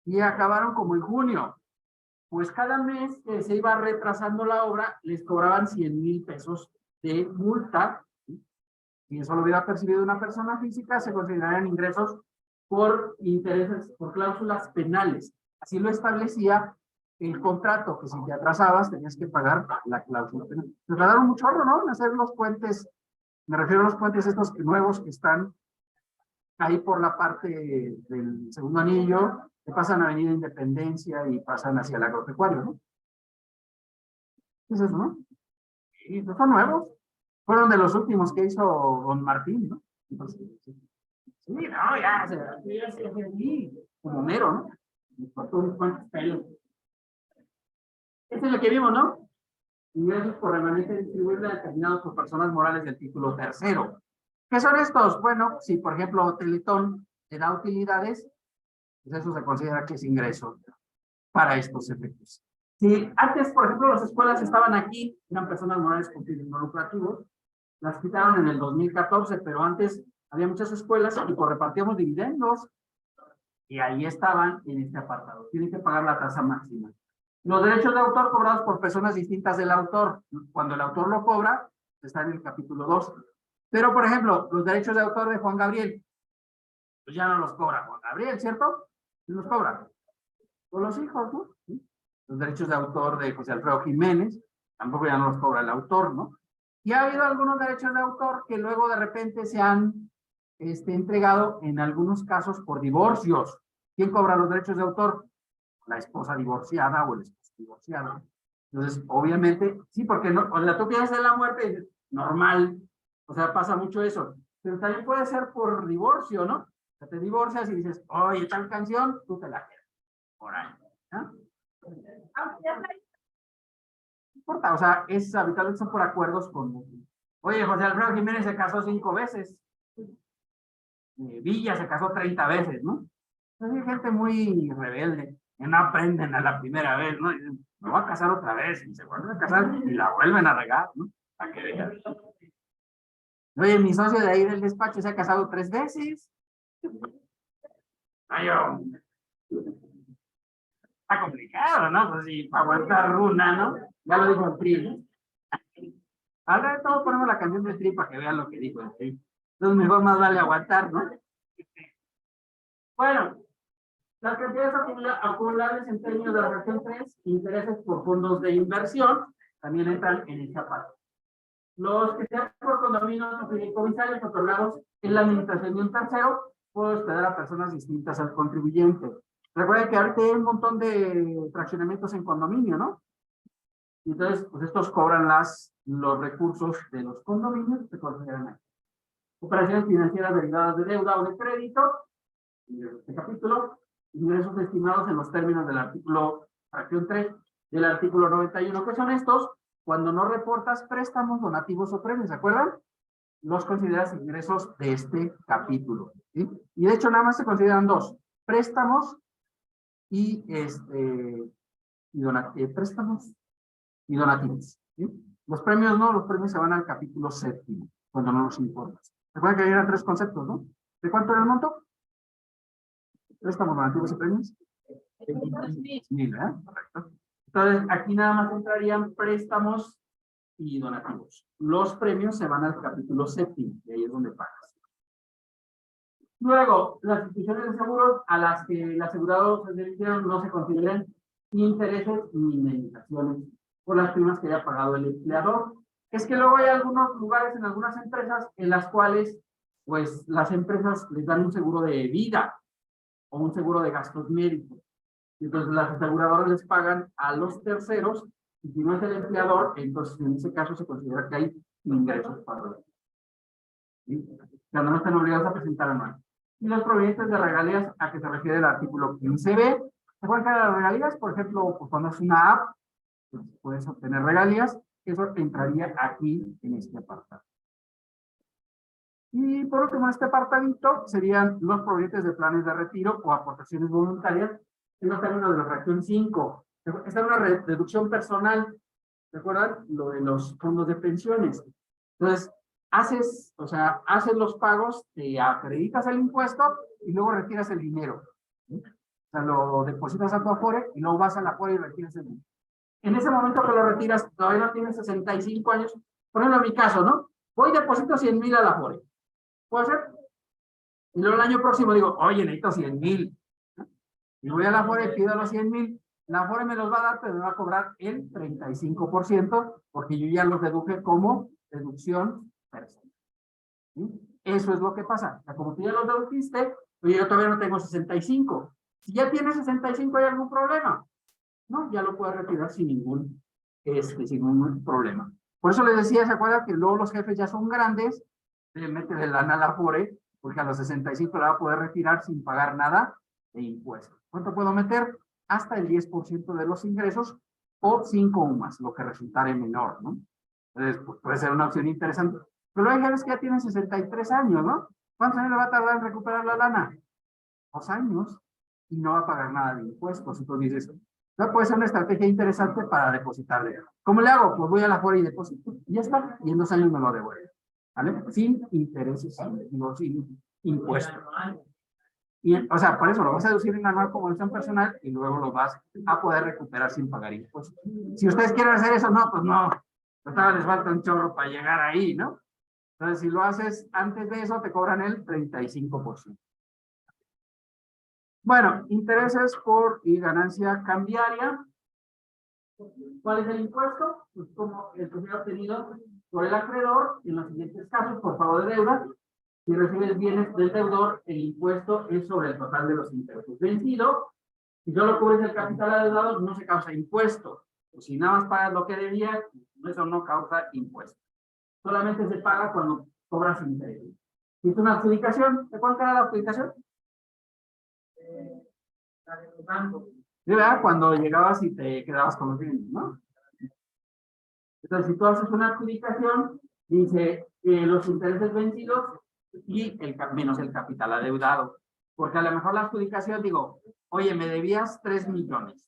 Y acabaron como en junio. Pues cada mes que se iba retrasando la obra, les cobraban 100,000 pesos de multa. Si eso lo hubiera percibido una persona física, se considerarían ingresos por intereses, por cláusulas penales. Así lo establecía el contrato, que si te atrasabas tenías que pagar la cláusula penal. Se tardaron un chorro, ¿no? En hacer los puentes, me refiero a los puentes estos nuevos que están ahí por la parte del segundo anillo, que pasan a Avenida Independencia y pasan hacia el agropecuario, ¿no? ¿Qué es eso, no? Y no son nuevos. Fueron de los últimos que hizo don Martín, ¿no? Entonces, sí, no, ya como mero, ¿no? Me cortó unos cuantos pelos. Este es lo que vimos, ¿no? ingresos por remanente distribuible determinados por personas morales del título tercero. ¿Qué son estos? Bueno, si por ejemplo Teletón te da utilidades, pues eso se considera que es ingreso para estos efectos. Si antes, por ejemplo, las escuelas estaban aquí, eran personas morales con fines no lucrativos, las quitaron en el 2014, pero antes había muchas escuelas y pues repartíamos dividendos y ahí estaban en este apartado. Tienen que pagar la tasa máxima. Los derechos de autor cobrados por personas distintas del autor. Cuando el autor lo cobra, está en el capítulo 2. Pero, por ejemplo, los derechos de autor de Juan Gabriel, pues ya no los cobra Juan Gabriel, ¿cierto? ¿Quién los cobra? Por los hijos, ¿no? ¿Sí? Los derechos de autor de José Alfredo Jiménez, tampoco ya no los cobra el autor, ¿no? Y ha habido algunos derechos de autor que luego de repente se han entregado en algunos casos por divorcios. ¿Quién cobra los derechos de autor? La esposa divorciada o el esposo divorciado. Entonces, obviamente, sí, porque no, o sea, tú piensas en la muerte y dices, normal, o sea, pasa mucho eso. Pero también puede ser por divorcio, ¿no? O sea, te divorcias y dices, oye, tal canción, tú te la quedas. Por ahí, ¿no? No importa, o sea, es habitualmente son por acuerdos con... Oye, José Alfredo Jiménez se casó 5 veces. Villa se casó 30 veces, ¿no? Entonces hay gente muy rebelde, que no aprenden a la primera vez, ¿no? Y dicen, me voy a casar otra vez, y se vuelven a casar y la vuelven a regar, ¿no? Para que vean. Oye, mi socio de ahí del despacho se ha casado 3 veces. Ay, está complicado, ¿no? Pues sí, para aguantar una, ¿no? Ya lo dijo el Tri, ¿no? Al rato ponemos la canción del Tri para que vean lo que dijo el Tri. Entonces mejor más vale aguantar, ¿no? Bueno, las cantidades acumulables en términos de la fracción 3, intereses por fondos de inversión, también entran en esta parte. Los que sean por condominios o fideicomisarios otorgados en la administración de un tercero, puede hospedar a personas distintas al contribuyente. Recuerden que ahorita hay un montón de fraccionamientos en condominio, ¿no? Entonces, pues estos cobran los recursos de los condominios, se consideran aquí. Operaciones financieras derivadas de deuda o de crédito, en este capítulo, ingresos estimados en los términos del artículo, fracción 3, del artículo 91. ¿Qué son estos? Cuando no reportas préstamos, donativos o premios, ¿se acuerdan? Los consideras ingresos de este capítulo, ¿sí? Y de hecho nada más se consideran 2, préstamos y préstamos y donativos, ¿sí? Los premios no, los premios se van al capítulo 7, cuando no los importas. Recuerden que hay 3 conceptos, ¿no? ¿De cuánto era el monto? Préstamos, donativos y premios. 1000, ¿eh? Correcto. Entonces, aquí nada más entrarían préstamos y donativos. Los premios se van al capítulo 7, y ahí es donde pagas. Luego, las instituciones de seguros a las que el asegurado se dirigieron no se consideran ni intereses ni indemnizaciones por las primas que haya pagado el empleador. Es que luego hay algunos lugares en algunas empresas en las cuales, pues, las empresas les dan un seguro de vida o un seguro de gastos médicos. Entonces, las aseguradoras les pagan a los terceros, y si no es el empleador, entonces en ese caso se considera que hay ingresos para ellos. ¿Sí? Cuando no están obligados a presentar anual. Y los provenientes de regalías a que se refiere el artículo 15b. ¿Se acuerdan que las regalías? Por ejemplo, pues cuando es una app, pues puedes obtener regalías. Eso entraría aquí en este apartado. Y por último, en este apartadito serían los provenientes de planes de retiro o aportaciones voluntarias en los términos de la fracción 5. Esta es una reducción personal. ¿Recuerdan? Lo de los fondos de pensiones. Entonces, haces los pagos, te acreditas el impuesto y luego retiras el dinero. ¿Sí? O sea, lo depositas a tu Afore y luego vas a la Afore y retiras el dinero. En ese momento que lo retiras, todavía no tienes 65 años. Por ejemplo, en mi caso, ¿no? Voy y deposito 100,000 a la Afore. ¿Puedo hacer? Y luego el año próximo digo, oye, necesito 100,000. ¿No? Y voy a la Afore y pido los 100,000. La Afore me los va a dar, pero me va a cobrar el 35%, porque yo ya los deduje como deducción personal. ¿Sí? Eso es lo que pasa. O sea, como tú ya los dedujiste, oye, yo todavía no tengo 65. Si ya tienes 65, ¿hay algún problema? No, ya lo puedes retirar sin ningún problema. Por eso les decía, ¿se acuerdan que luego los jefes ya son grandes? Se mete de lana a la Afore, porque a los 65 la va a poder retirar sin pagar nada de impuestos. ¿Cuánto puedo meter? Hasta el 10% de los ingresos o 5 UMAS, lo que resultare menor, ¿no? Entonces, pues, puede ser una opción interesante. Pero luego es que ya tienen 63 años, ¿no? ¿Cuántos años le va a tardar en recuperar la lana? 2 años, y no va a pagar nada de impuestos. Entonces dices, no puede ser una estrategia interesante para depositarle. ¿Cómo le hago? Pues voy a la Afore y deposito. Y ya está, y en 2 años me lo devuelve. ¿Vale? Sin intereses, sin impuestos. Y, o sea, por eso lo vas a deducir en anual como inversión personal y luego lo vas a poder recuperar sin pagar impuestos. Si ustedes quieren hacer eso, no, pues no. Les falta un chorro para llegar ahí, ¿no? Entonces, si lo haces antes de eso, te cobran el 35%. Bueno, intereses por y ganancia cambiaria. ¿Cuál es el impuesto? Pues como el que se ha obtenido por el acreedor en los siguientes casos, por pago de deuda. Si recibes bienes del deudor, el impuesto es sobre el total de los intereses vencidos. Si solo cubres el capital adeudado, no se causa impuesto. O si nada más pagas lo que debías, eso no causa impuesto. Solamente se paga cuando cobras intereses. Si es una adjudicación, ¿de cuánto era la adjudicación? La de los bancos. Sí, ¿verdad? Cuando llegabas y te quedabas con los bienes, ¿no? Entonces, si tú haces una adjudicación, dice los intereses vencidos y menos el capital adeudado. Porque a lo mejor la adjudicación, digo, oye, me debías 3 millones,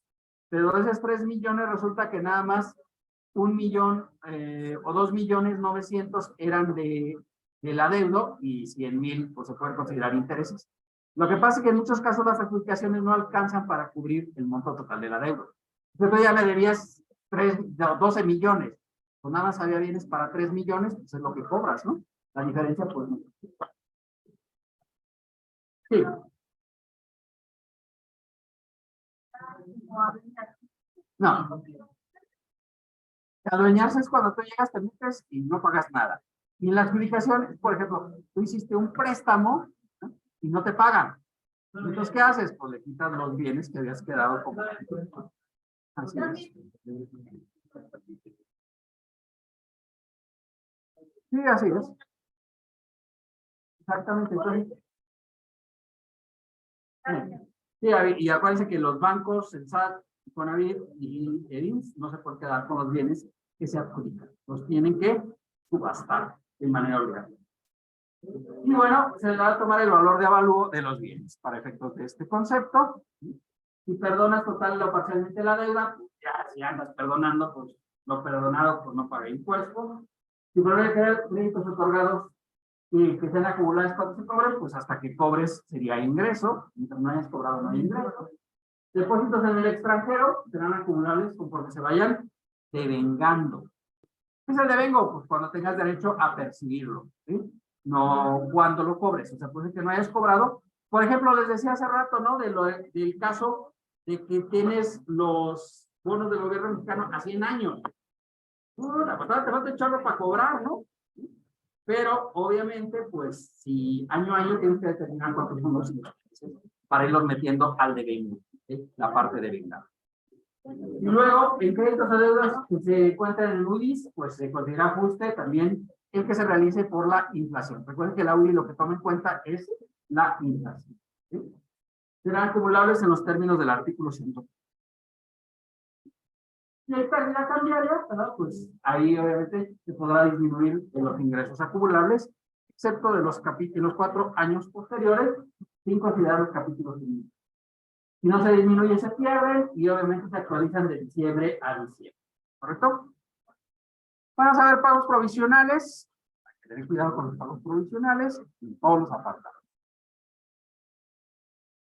pero de esos 3 millones resulta que nada más 1 millón o 2.900.000 eran del adeudo y 100.000 pues se pueden considerar intereses. Lo que pasa es que en muchos casos las adjudicaciones no alcanzan para cubrir el monto total del adeudo. Entonces ya me debías 12 millones, pues nada más había bienes para 3 millones, pues es lo que cobras, ¿no? La diferencia, pues no. Sí. No. Adueñarse es cuando tú llegas, te metes y no pagas nada. Y en la adjudicación, por ejemplo, tú hiciste un préstamo, ¿no? Y no te pagan. Entonces, ¿qué haces? Pues le quitas los bienes que habías quedado como. Así es. Sí, así es. Exactamente. Entonces, sí, y acuérdense que los bancos, el SAT, Infonavit y el IMSS no se pueden quedar con los bienes que se adjudican. Los tienen que subastar de manera obligatoria. Y bueno, se le va a tomar el valor de avalúo de los bienes para efectos de este concepto. Si perdonas total o parcialmente la deuda, pues ya si andas perdonando, pues lo perdonado pues no paga impuestos. Si vuelve a quedar créditos otorgados y que sean acumulados cuando se cobren, pues hasta que cobres sería ingreso. Mientras no hayas cobrado no hay ingreso. Depósitos en el extranjero serán acumulables conforme se vayan devengando. ¿Qué es el devengo? Pues cuando tengas derecho a percibirlo, ¿sí? No cuando lo cobres. O sea, puede que no hayas cobrado. Por ejemplo, les decía hace rato, ¿no? Del caso de que tienes los bonos del gobierno mexicano a 100 años. La pasada te falta echarlo para cobrar, ¿no? Pero, obviamente, pues, si año a año tienes que determinar cuántos son los intereses para irlos metiendo al devengo, ¿sí? La parte de vengada. Y luego, en créditos a deudas que se encuentran en UDIs, pues se considera ajuste también el que se realice por la inflación. Recuerden que la UDI lo que toma en cuenta es la inflación, ¿sí? Serán acumulables en los términos del artículo 100. Si hay pérdida cambiaria, ¿verdad? Pues ahí obviamente se podrá disminuir de los ingresos acumulables, excepto de los 4 años posteriores, sin considerar los capítulos siguientes. Si no se disminuye, se pierden y obviamente se actualizan de diciembre a diciembre. ¿Correcto? Vamos a ver pagos provisionales. Hay que tener cuidado con los pagos provisionales y todos los apartados.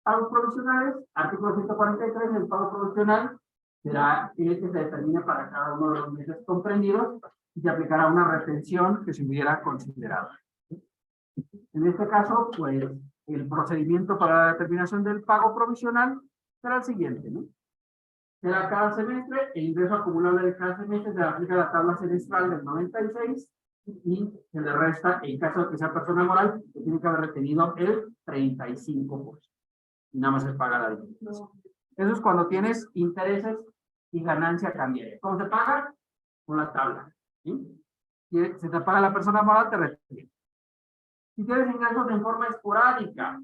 Pagos provisionales, artículo 143, el pago provisional será el que se determine para cada uno de los meses comprendidos y se aplicará una retención que se hubiera considerado. En este caso, pues, el procedimiento para la determinación del pago provisional será el siguiente, ¿no? Será cada semestre, el ingreso acumulable de cada semestre se aplica a la tabla semestral del 96 y se le resta, en caso de que sea persona moral, se tiene que haber retenido el 35%. Y nada más se paga la diferencia. Eso es cuando tienes intereses y ganancia cambiaria. ¿Cómo se paga? Con la tabla. ¿Sí? Si se te paga la persona moral, te retiene. Si tienes ingresos en forma esporádica,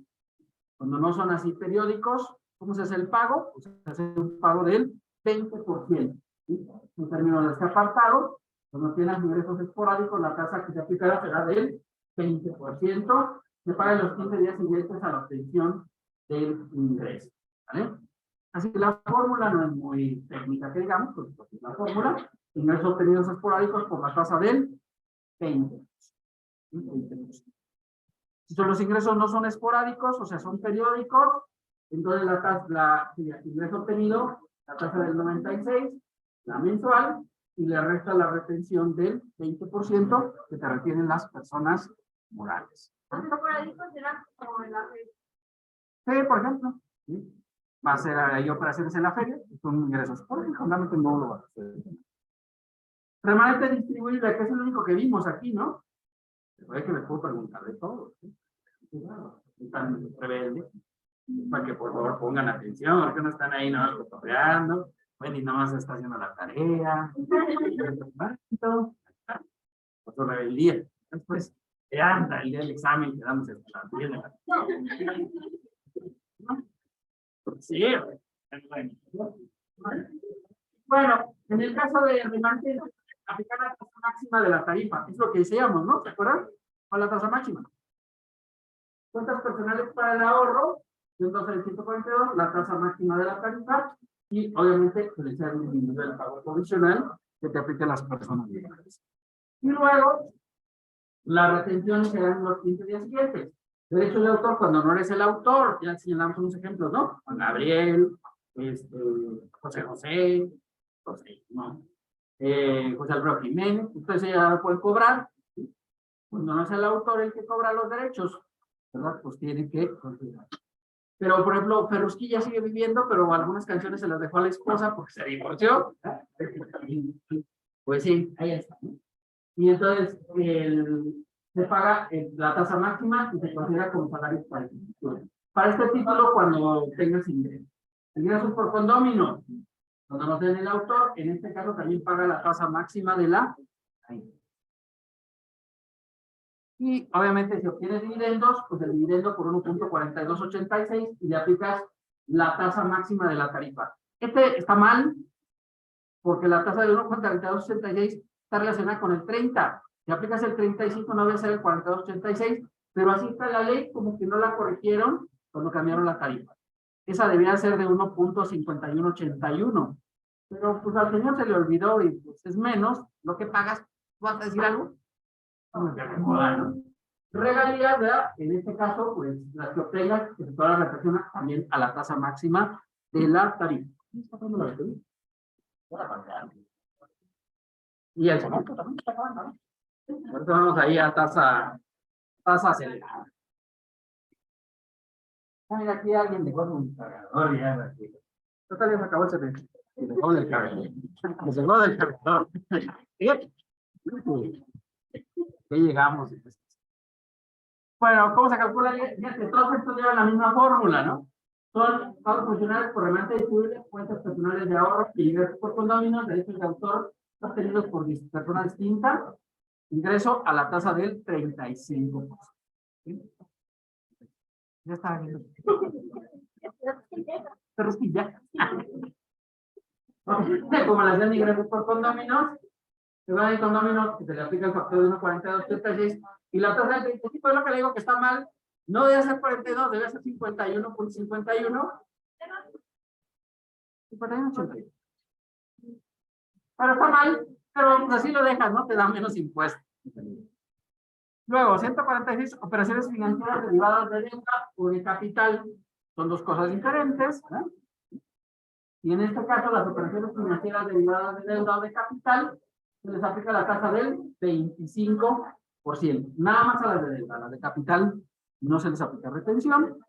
cuando no son así periódicos, ¿cómo se hace el pago? Pues se hace un pago del 20%. ¿sí? En términos de este apartado, cuando tienes ingresos esporádicos, la tasa que se aplicará será del 20%, se paga en los 15 días siguientes a la obtención del ingreso. ¿Vale? Así que la fórmula no es muy técnica, que digamos, pues la fórmula, ingresos obtenidos esporádicos por la tasa del 20%. Si los ingresos no son esporádicos, o sea, son periódicos, entonces el ingreso obtenido, la tasa del 96, la mensual, y le resta la retención del 20% que te retienen las personas morales.
Los esporádicos serán como en la feria.
Sí, por ejemplo. ¿Sí? Va a ser, hay operaciones en la feria, son ingresos esporádicos, realmente no lo va a hacer. Remanente distribuible, que es el único que vimos aquí, ¿no? Pero es que les puedo preguntar de todo. ¿Sí? Están rebeldes, para que por favor pongan atención, porque no están ahí nada más cotorreando, bueno, y nada más está haciendo la tarea, por su rebeldía. Después, anda el día del examen quedándose hasta las 10 de la noche. Sí, bueno, en el caso de remanente, aplicar la tasa máxima de la tarifa, es lo que decíamos, ¿no? ¿Se acuerdan? ¿Cuál es la tasa máxima? Cuentas personales para el ahorro, entonces el 142, la tasa máxima de la tarifa, y obviamente el individual pago provisional que te aplique a las personas legales. Y luego, las retenciones serán los 15 días siguientes. Derecho de autor, cuando no eres el autor, ya señalamos unos ejemplos, ¿no? Juan Gabriel, José José, ¿no? José Alfredo Jiménez, ustedes ya lo pueden cobrar. ¿Sí? Cuando no es el autor el que cobra los derechos, ¿verdad? Pues tiene que considerar. Pero, por ejemplo, Ferrusquilla sigue viviendo, pero algunas canciones se las dejó a la esposa porque se divorció. Pues sí, ahí está. ¿No? Y entonces se paga la tasa máxima y se considera como salario para el título. Para este título, cuando tengas ingresos. Ingresos por condómino. Cuando no tiene el autor, en este caso también paga la tasa máxima de la. Y obviamente si obtienes dividendos, pues el dividendo por 1.4286 y le aplicas la tasa máxima de la tarifa. Este está mal porque la tasa de 1.4286 está relacionada con el 30. Si aplicas el 35 no debe ser el 4286, pero así está la ley, como que no la corrigieron cuando cambiaron la tarifa. Esa debía ser de 1.5181. Pero pues al señor se le olvidó y pues es menos lo que pagas. ¿Vas a decir algo? ¿No? Regalías, ¿verdad? En este caso, pues las que obtengas, que se toda la retención también a la tasa máxima de la tarifa. Y el cemento también está acabando, ¿no? Ahorita vamos ahí a tasa acelerada. Mira, aquí alguien dejó un cargador ya. Total, ya se acabó el cemento. Dejó del cargador. Dejó del cargador. ¿Qué llegamos? Bueno, ¿cómo se calcula? Fíjate, todos estos llevan la misma fórmula, ¿no? Son pagos funcionales por remanente disponible, cuentas personales de ahorro y ingresos por condóminos, derechos de autor obtenidos por persona distinta, ingreso a la tasa del 35%. ¿Sí? Ya está viendo. Pero es que ya. Como las de ingresos por condóminos, se van en condóminos que se le aplica el factor de 1.4286 y la tasa del 35 es lo que le digo que está mal. No debe ser 42, debe ser 51.51. 51.81. Pero está mal, pero así lo dejas, ¿no? Te da menos impuestos. Luego, 146, operaciones financieras derivadas de deuda o de capital. Son dos cosas diferentes, ¿eh? Y en este caso, las operaciones financieras derivadas de deuda o de capital, se les aplica la tasa del 25%. Nada más a las de deuda, las de capital no se les aplica retención.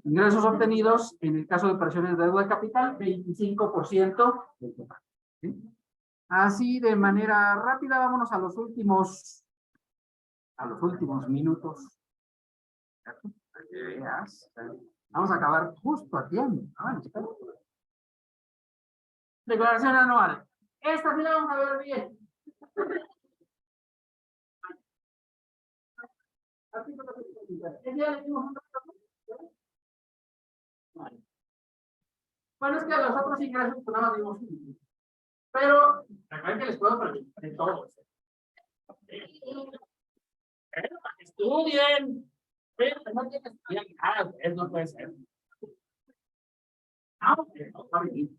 Ingresos obtenidos, en el caso de operaciones de deuda de capital, 25% del total. ¿Sí? Así de manera rápida, vámonos a los últimos minutos. Para que veas. Vamos a acabar justo a tiempo. Declaración anual. Esta sí la vamos a ver bien. Bueno, es que los otros ingresos pues nada más dimos Pero recuerden que les puedo preguntar de todo. Pero para que estudien. Pero no tienen que estudiar nada, ustedes no puede ser. Ah, ok, no, está bien.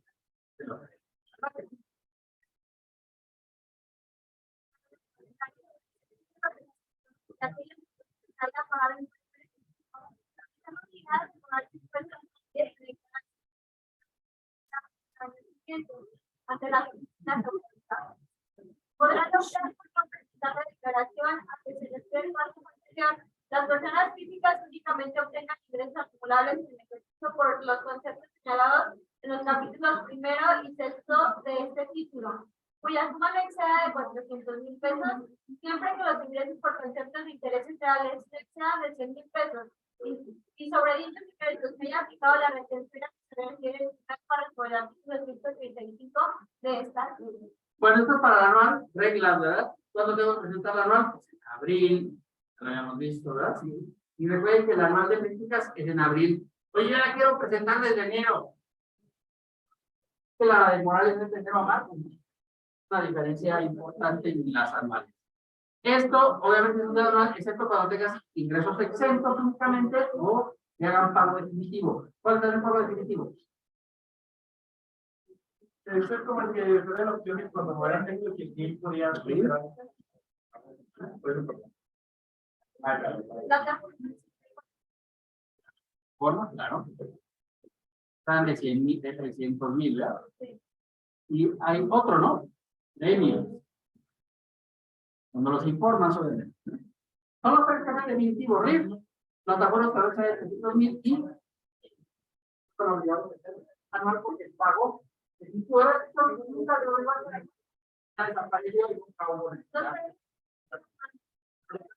Ante la podrán optar por presentar la declaración a que se les dé el marco posterior. Las personas físicas únicamente obtengan ingresos acumulables en el ejercicio por los conceptos señalados en los capítulos primero y sexto de este título, cuya suma no exceda de 400,000 pesos, siempre que los ingresos por conceptos de intereses reales no excedan de 100,000 pesos. Y sobre dichos ingresos se haya aplicado la retención que se requiere para el artículo 135 de esta ley.
Bueno, esto es para el anual, reglas, ¿verdad? ¿Cuándo tengo que presentar el anual? Pues en abril, lo habíamos visto, ¿verdad? Sí. Y recuerden que el anual de críticas es en abril. Oye, yo la quiero presentar desde enero. Que la de Morales es de enero a marzo. Una diferencia importante en las anuales. Esto, obviamente, es un anual, excepto cuando tengas ingresos exentos únicamente o que hagan pago definitivo. ¿Cuál es el pago definitivo?
Eso es como el que de la opción y cuando mueran tengo que ir podía
Forma, claro. Están de 100,000, de 300,000, ¿verdad? Y hay otro, ¿no? Premios. Cuando los informan sobre solo para el canal definitivo, RIF, plataformas para usar de 300,000 y para olvidar de hacer anual porque el pago, si fuera esto, nunca lo voy a hacer. Ya desapareció y nunca hubo necesidad.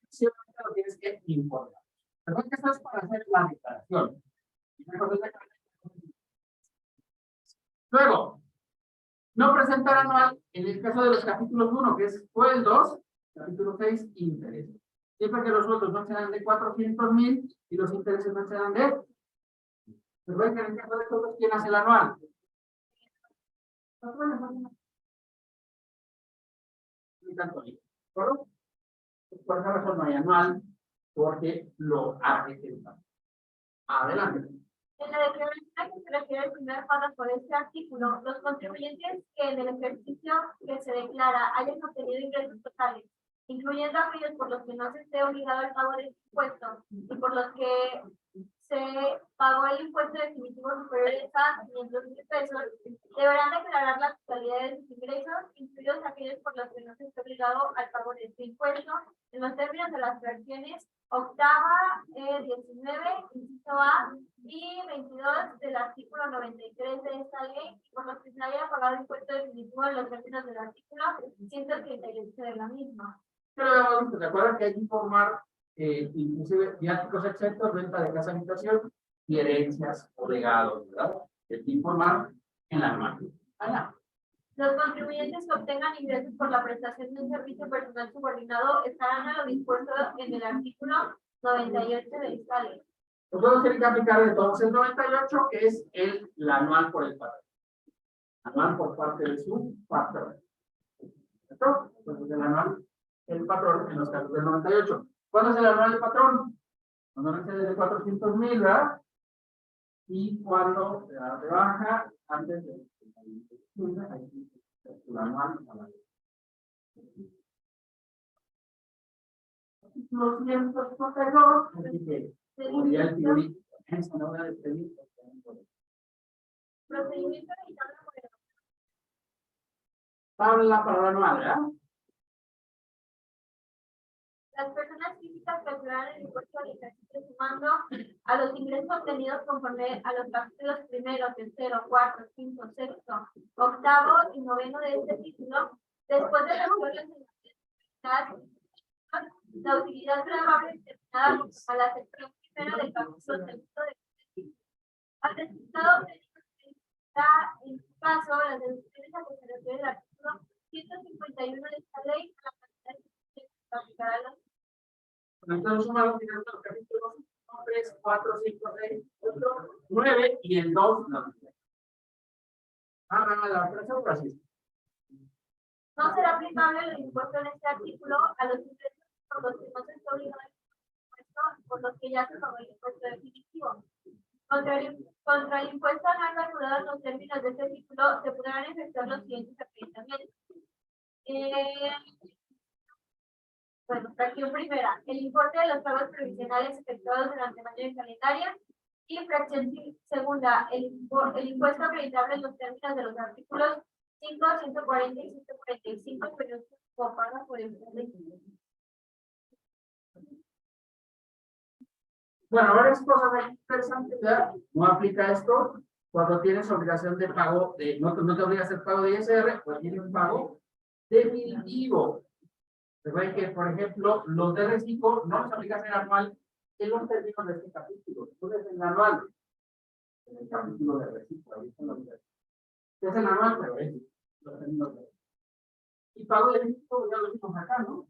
Siempre lo tienes que informar. Recuerda que esto es para hacer la declaración. Luego, no presentar anual en el caso de los capítulos 1, que es sueldos, capítulo 6, intereses. Siempre que los sueldos no sean de 400,000 y los intereses no sean de. Recuerden que en el caso de todos, ¿quién hace el anual? Por esa razón no hay anual, porque lo hace el banco. Adelante.
En la declaración a que se refiere el primer párrafo de este artículo, los contribuyentes que en el ejercicio que se declara hayan obtenido ingresos totales, incluyendo aquellos por los que no se esté obligado al pago del impuesto y por los que se pagó el impuesto definitivo superior a 500,000 pesos, deberán declarar la totalidad de sus ingresos, incluidos aquellos por los que no se esté obligado al pago de este impuesto, en los términos de las fracciones octava, 19, inciso A y 22 del artículo 93 de esta ley, y por los que se haya pagado el impuesto definitivo en los términos del artículo 138 de la misma.
Pero ¿te acuerdas que hay que informar inclusive viáticos exentos, renta de casa habitación y herencias o legados, ¿verdad? Hay que informar en la anual. Allá.
Los contribuyentes que obtengan ingresos por la prestación de un servicio personal subordinado estarán a lo dispuesto en el artículo 98 de esta ley.
Nosotros tenemos que aplicar entonces el 98, que es el anual por el patrón. Anual por parte de su patrón. ¿Cierto? Entonces el anual, el patrón en los casos del 98. ¿Cuándo es el anual del patrón? Cuando no excede de 400,000, ¿verdad? Y cuando se da de baja antes de el anual. Los 152, así que podría el teórico, esa no voy a despedir.
Procedimiento de
Tabla para la anual, ¿verdad?
las personas físicas calcularán el impuesto al ejercicio sumando a los ingresos obtenidos conforme a los capítulos primero, tercero, cuarto, quinto, sexto, octavo y noveno de este título, después de resolver la utilidad grabable determinada a la sección primera del capítulo segundo de este título. Al resultado está en su caso las deducciones a que se refiere el artículo 151 de esta ley, la cantidad que se aplicará a los.
Entonces sumamos los capítulos 1, 3, 4, 5, 6, 8, 9 y el 2. No. La operación así.
No será aplicable el impuesto en este artículo a los ingresos por los que no se está obligado el impuesto, por los que ya se pagó el impuesto definitivo. Contra el impuesto anual calculado en los términos de este artículo, se podrán efectuar los siguientes acreditamientos. Bueno, fracción primera, el importe de los pagos provisionales efectuados durante el año calendario. Y fracción segunda, el impuesto acreditable en los términos de los artículos 5, 140 y 145, pero como paga por el
Bueno, varias cosas interesantes, ¿ya? No aplica esto cuando tienes obligación de pago, no te obliga a hacer pago de ISR, pues tienes un pago definitivo. Recuerden que, por ejemplo, los de reciclo no les aplica ser anual en los términos de este capítulo. Entonces, en el anual, en el capítulo de reciclo, ahí están los de. Es el anual, pero es los términos de. Y pago definitivo, ya lo vimos acá, ¿no?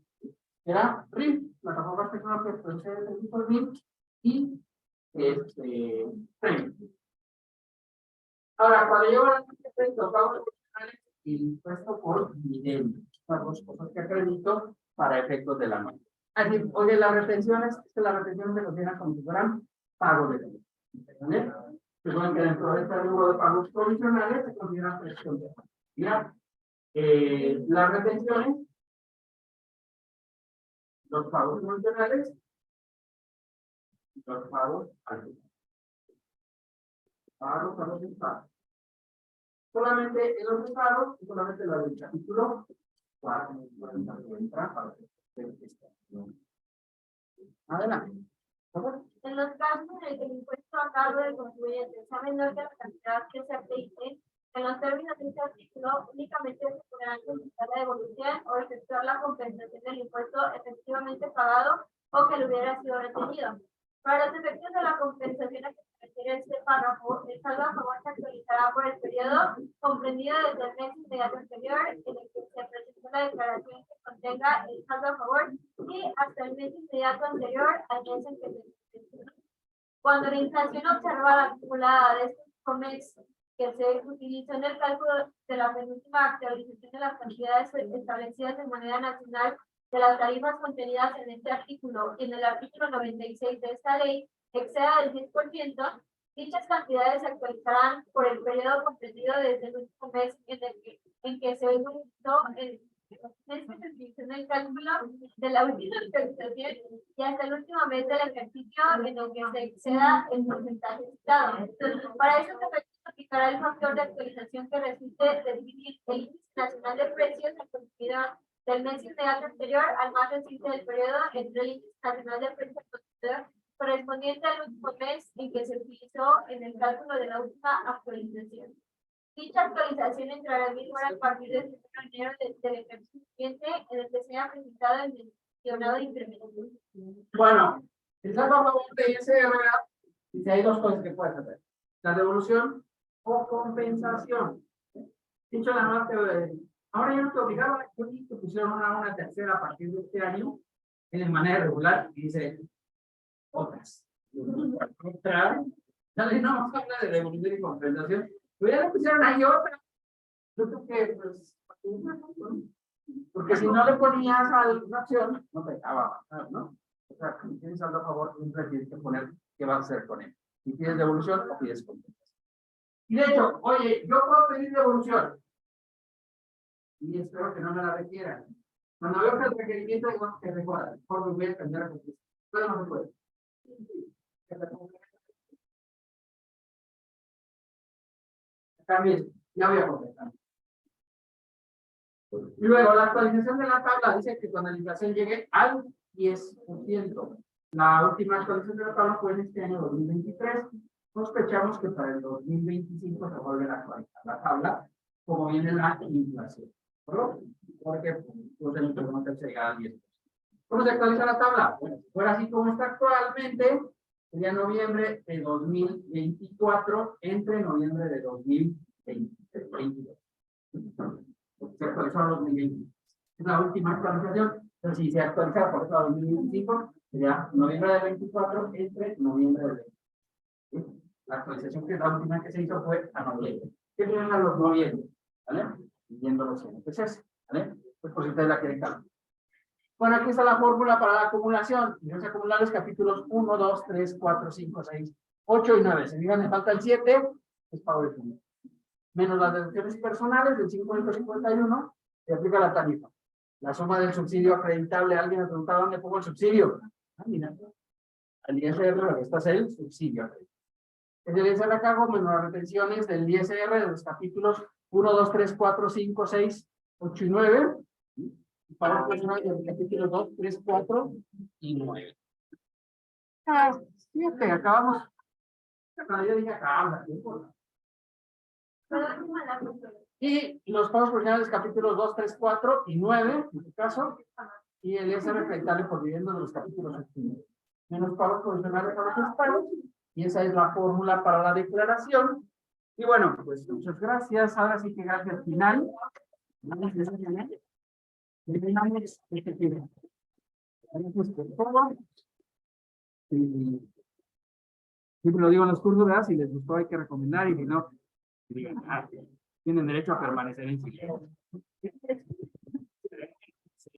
Era RIF, plataformas tecnológicas que produce el servicio RIF y premio. Ahora, cuando llevo a los pagos profesionales y impuesto por dividendo, las dos cosas que acredito para efectos de la norma. Así, oye, las retenciones, las retenciones se consideran como si fueran pagos de dividendo. ¿Vale? Recuerden que dentro de este rubro de pagos provisionales se consideran presión de pago. ¿Ya? Las retenciones, los pagos provisionales, los pagos al final. Pagos sin pago. Solamente en los pagos, solamente la del capítulo 4 entra para adelante.
En los casos en el que el impuesto a cargo del contribuyente sea menor que la cantidad que se acredite, en los términos de este artículo, únicamente se podrán solicitar la devolución o efectuar la compensación del impuesto efectivamente pagado o que le hubiera sido retenido. Para los efectos de la compensación a que se refiere este párrafo, el saldo a favor se actualizará por el periodo comprendido desde el mes inmediato anterior en el que se presentó la declaración que contenga el saldo a favor y hasta el mes inmediato anterior al mes en que se presentó. Cuando la inflación observada acumulada de este mes que se utilizó en el cálculo de la penúltima actualización de las cantidades establecidas de moneda nacional de las tarifas contenidas en este artículo y en el artículo 96 de esta ley exceda del 10%, dichas cantidades se actualizarán por el periodo comprendido desde el último mes en que se utilizó el el cálculo de la última actualización y hasta el último mes del ejercicio en el que se exceda el porcentaje citado. Para eso se aplicará el factor de actualización que resulte de dividir el índice nacional de precios al consumidor del mes inmediato anterior al más reciente del periodo entre el índice nacional de precios al consumidor correspondiente al último mes en que se utilizó en el cálculo de la última actualización. Dicha actualización entrará en vigor a partir del 1 de enero del ejercicio siguiente en el que se haya presentado el mencionado incremento.
Bueno, el saldo a favor de ISR, dice hay dos cosas que puedes hacer: la devolución o compensación. Dicho la norma, ahora ya no te obligaba, yo vi que pusieron una tercera a partir de este año en manera regular y dice otras. Otra, la ley no habla de devolución y compensación. Pero ya le pusieron ahí otra. Yo creo que, pues, porque si no le ponías a la opción, no te dejaba avanzar, ¿no? O sea, si tienes algo a favor, siempre tienes que poner qué vas a hacer con él. Si pides devolución o pides compensación. Y de hecho, oye, yo puedo pedir devolución. Y espero que no me la requieran. Cuando veo que el requerimiento es que recuerda, por lo voy a cambiar a compensación. Pero no se puede. También, ya voy a contestar. Y luego, la actualización de la tabla dice que cuando la inflación llegue al 10%. La última actualización de la tabla fue en este año 2023. Sospechamos que para el 2025 se vuelve a actualizar la tabla, como viene la inflación. ¿No? Porque pues, el incremento se llega al 10%. ¿Cómo se actualiza la tabla? Bueno, si fuera así como está actualmente, sería noviembre de 2024 entre noviembre de 2022. Se actualizó en 2020. Es la última actualización. Entonces, si se actualiza por eso a 2025, sería noviembre de 24 entre noviembre de 20. La actualización que es la última que se hizo fue a noviembre. ¿Qué vienen a los noviembre? ¿Vale? Viendo los NPCs. ¿Vale? Pues por si ustedes la quieren cambiar. Bueno, aquí está la fórmula para la acumulación. Vamos a acumular los capítulos 1, 2, 3, 4, 5, 6, 8 y 9. Si digan, me falta el 7, es pago de comida. Menos las deducciones personales del 50-51, se aplica la tarifa. La suma del subsidio acreditable. Alguien me preguntaba dónde pongo el subsidio. Ah, mira. Al ISR lo que está es el subsidio. Es el ISR a cargo menos las retenciones del ISR de los capítulos 1, 2, 3, 4, 5, 6, 8 y 9. Y pago personal de los capítulos 2, 3, 4 y 9. Ah, fíjate, acabamos. Cuando yo dije acabamos, tiempo. Y los pagos provisionales capítulos 2, 3, 4 y 9, en este caso, y el ISR acreditable por vivienda de los capítulos 8. Menos pagos provisionales para los estados, y esa es la fórmula para la declaración. Y bueno, pues muchas gracias. Ahora sí que gracias final. Terminamos este tema. Gracias por todo. Y siempre lo digo en los cursos, ¿verdad? Si les gustó hay que recomendar y si no, digan, tienen derecho a permanecer en silencio.